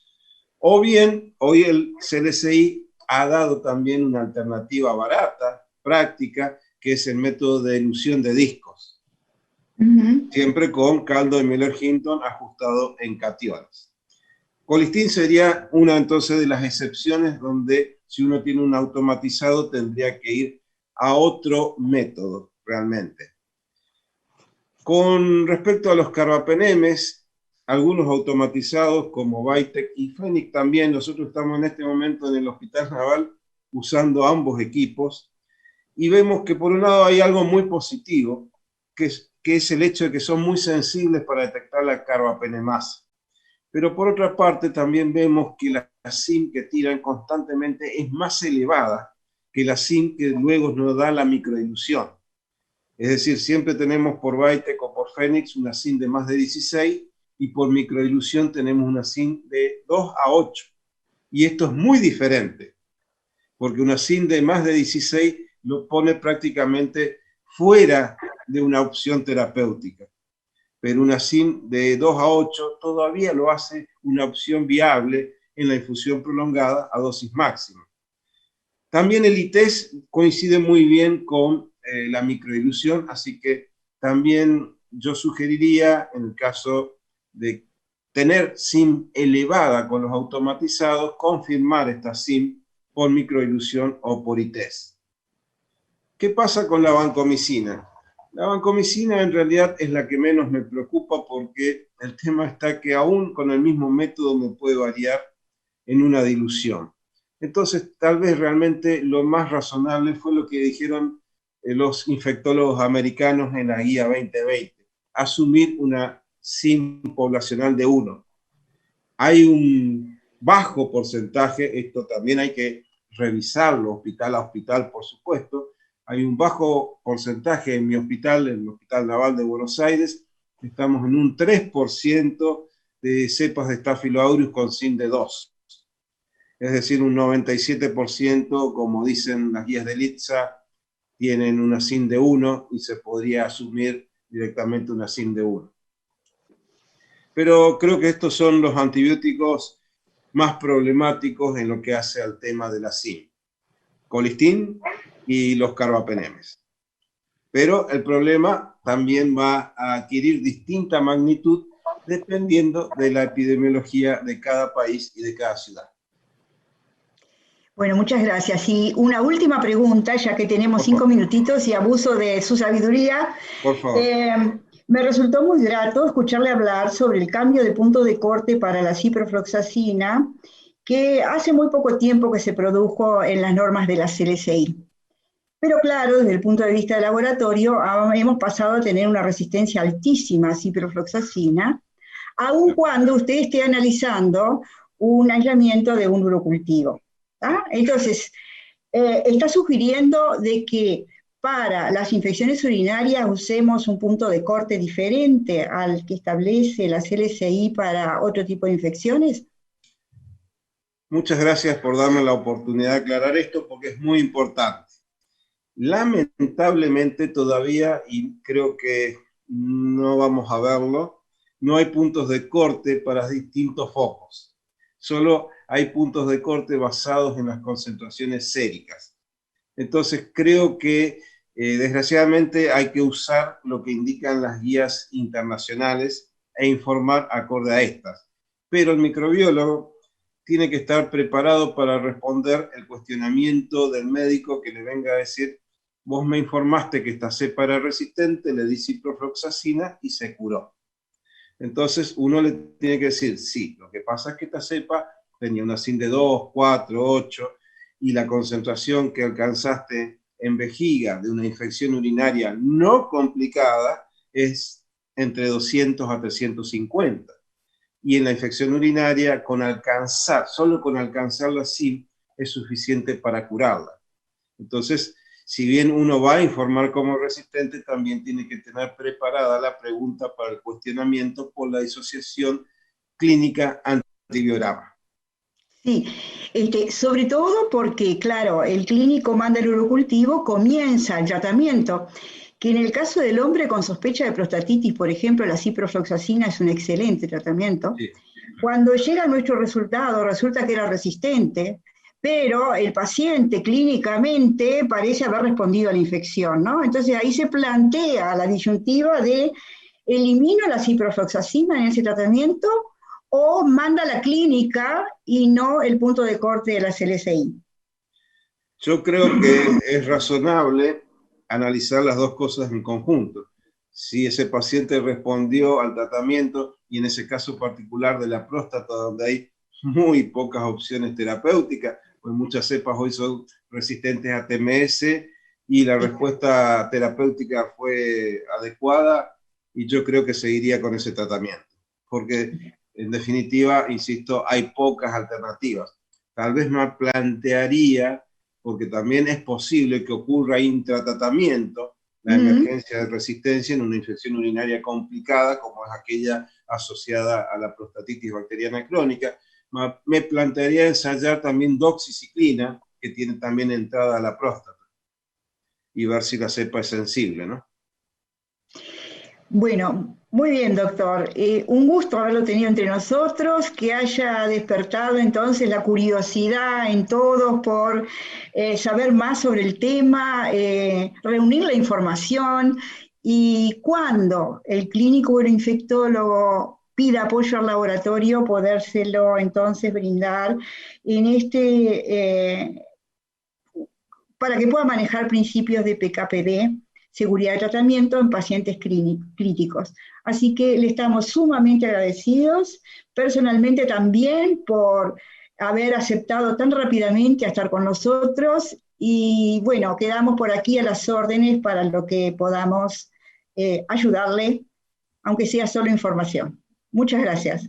o bien hoy el CLSI ha dado también una alternativa barata, práctica, que es el método de dilución de discos, siempre con caldo de Miller-Hinton ajustado en cationes. Colistin sería una entonces de las excepciones donde si uno tiene un automatizado tendría que ir a otro método realmente. Con respecto a los carbapenemes, algunos automatizados como Vitek y Fenix también, nosotros estamos en este momento en el Hospital Naval usando ambos equipos y vemos que por un lado hay algo muy positivo, que es el hecho de que son muy sensibles para detectar la carbapenemasa. Pero por otra parte también vemos que la SIM que tiran constantemente es más elevada que la SIM que luego nos da la microdilución. Es decir, siempre tenemos por Vitek o por Fenix una SIM de más de 16 y por microdilución tenemos una SIM de 2 a 8. Y esto es muy diferente, porque una SIM de más de 16 lo pone prácticamente fuera de una opción terapéutica. Pero una SIM de 2 a 8 todavía lo hace una opción viable en la infusión prolongada a dosis máxima. También el ITES coincide muy bien con la microdilución, así que también yo sugeriría, en el caso de tener SIM elevada con los automatizados, confirmar esta SIM por microdilución o por ITES. ¿Qué pasa con la vancomicina? La vancomicina en realidad es la que menos me preocupa, porque el tema está que aún con el mismo método me puede variar en una dilución. Entonces, tal vez realmente lo más razonable fue lo que dijeron los infectólogos americanos en la guía 2020, asumir una SIM poblacional de 1. Hay un bajo porcentaje, esto también hay que revisarlo hospital a hospital, por supuesto, hay un bajo porcentaje en mi hospital, en el Hospital Naval de Buenos Aires, estamos en un 3% de cepas de Staphylococcus aureus con SIM de 2. Es decir, un 97%, como dicen las guías de LITSA, tienen una SIM de 1 y se podría asumir directamente una SIM de 1. Pero creo que estos son los antibióticos más problemáticos en lo que hace al tema de la SIM. Colistin y los carbapenemes. Pero el problema también va a adquirir distinta magnitud dependiendo de la epidemiología de cada país y de cada ciudad. Bueno, muchas gracias. Y una última pregunta, ya que tenemos 5 minutitos y abuso de su sabiduría. Por favor. Me resultó muy grato escucharle hablar sobre el cambio de punto de corte para la ciprofloxacina, que hace muy poco tiempo que se produjo en las normas de la CLCI. Pero claro, desde el punto de vista del laboratorio, hemos pasado a tener una resistencia altísima a ciprofloxacina, aun cuando usted esté analizando un aislamiento de un urocultivo. Entonces, está sugiriendo de que para las infecciones urinarias usemos un punto de corte diferente al que establece la CLCI para otro tipo de infecciones. Muchas gracias por darme la oportunidad de aclarar esto porque es muy importante. Lamentablemente todavía, y creo que no vamos a verlo, no hay puntos de corte para distintos focos. Solo hay puntos de corte basados en las concentraciones séricas. Entonces creo que desgraciadamente hay que usar lo que indican las guías internacionales e informar acorde a estas. Pero el microbiólogo tiene que estar preparado para responder el cuestionamiento del médico que le venga a decir: vos me informaste que esta cepa era resistente, le di ciprofloxacina y se curó. Entonces uno le tiene que decir: sí, lo que pasa es que esta cepa tenía una SIN de 2, 4, 8, y la concentración que alcanzaste en vejiga de una infección urinaria no complicada es entre 200 a 350. Y en la infección urinaria, solo con alcanzar la SIM es suficiente para curarla. Entonces, si bien uno va a informar como resistente, también tiene que tener preparada la pregunta para el cuestionamiento por la disociación clínica antibiograma. Sí, sobre todo porque, claro, el clínico manda el urocultivo, comienza el tratamiento, que en el caso del hombre con sospecha de prostatitis, por ejemplo, la ciprofloxacina es un excelente tratamiento. Sí. Cuando llega nuestro resultado, resulta que era resistente, pero el paciente clínicamente parece haber respondido a la infección, ¿no? Entonces ahí se plantea la disyuntiva de: ¿elimino la ciprofloxacina en ese tratamiento o manda la clínica y no el punto de corte de la CLCI? Yo creo que es razonable analizar las dos cosas en conjunto. Si ese paciente respondió al tratamiento, y en ese caso particular de la próstata, donde hay muy pocas opciones terapéuticas, pues muchas cepas hoy son resistentes a TMS, y la respuesta terapéutica fue adecuada, y yo creo que seguiría con ese tratamiento. Porque, en definitiva, insisto, hay pocas alternativas. Tal vez me plantearía, porque también es posible que ocurra intratratamiento, la emergencia de resistencia en una infección urinaria complicada, como es aquella asociada a la prostatitis bacteriana crónica. Me plantearía ensayar también doxiciclina, que tiene también entrada a la próstata, y ver si la cepa es sensible, ¿no? Bueno, muy bien, doctor. Un gusto haberlo tenido entre nosotros, que haya despertado entonces la curiosidad en todos por saber más sobre el tema, reunir la información, y cuando el clínico uroinfectólogo pida apoyo al laboratorio, podérselo entonces brindar para que pueda manejar principios de PKPD, seguridad de tratamiento en pacientes críticos. Así que le estamos sumamente agradecidos, personalmente también, por haber aceptado tan rápidamente a estar con nosotros, y bueno, quedamos por aquí a las órdenes para lo que podamos ayudarle, aunque sea solo información. Muchas gracias.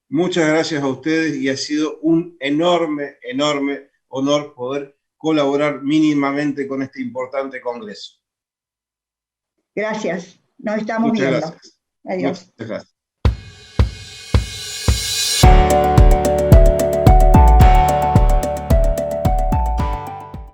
Muchas gracias a ustedes y ha sido un enorme, enorme honor poder colaborar mínimamente con este importante congreso. Gracias. Nos estamos Muchas viendo. gracias. Adiós. Muchas gracias.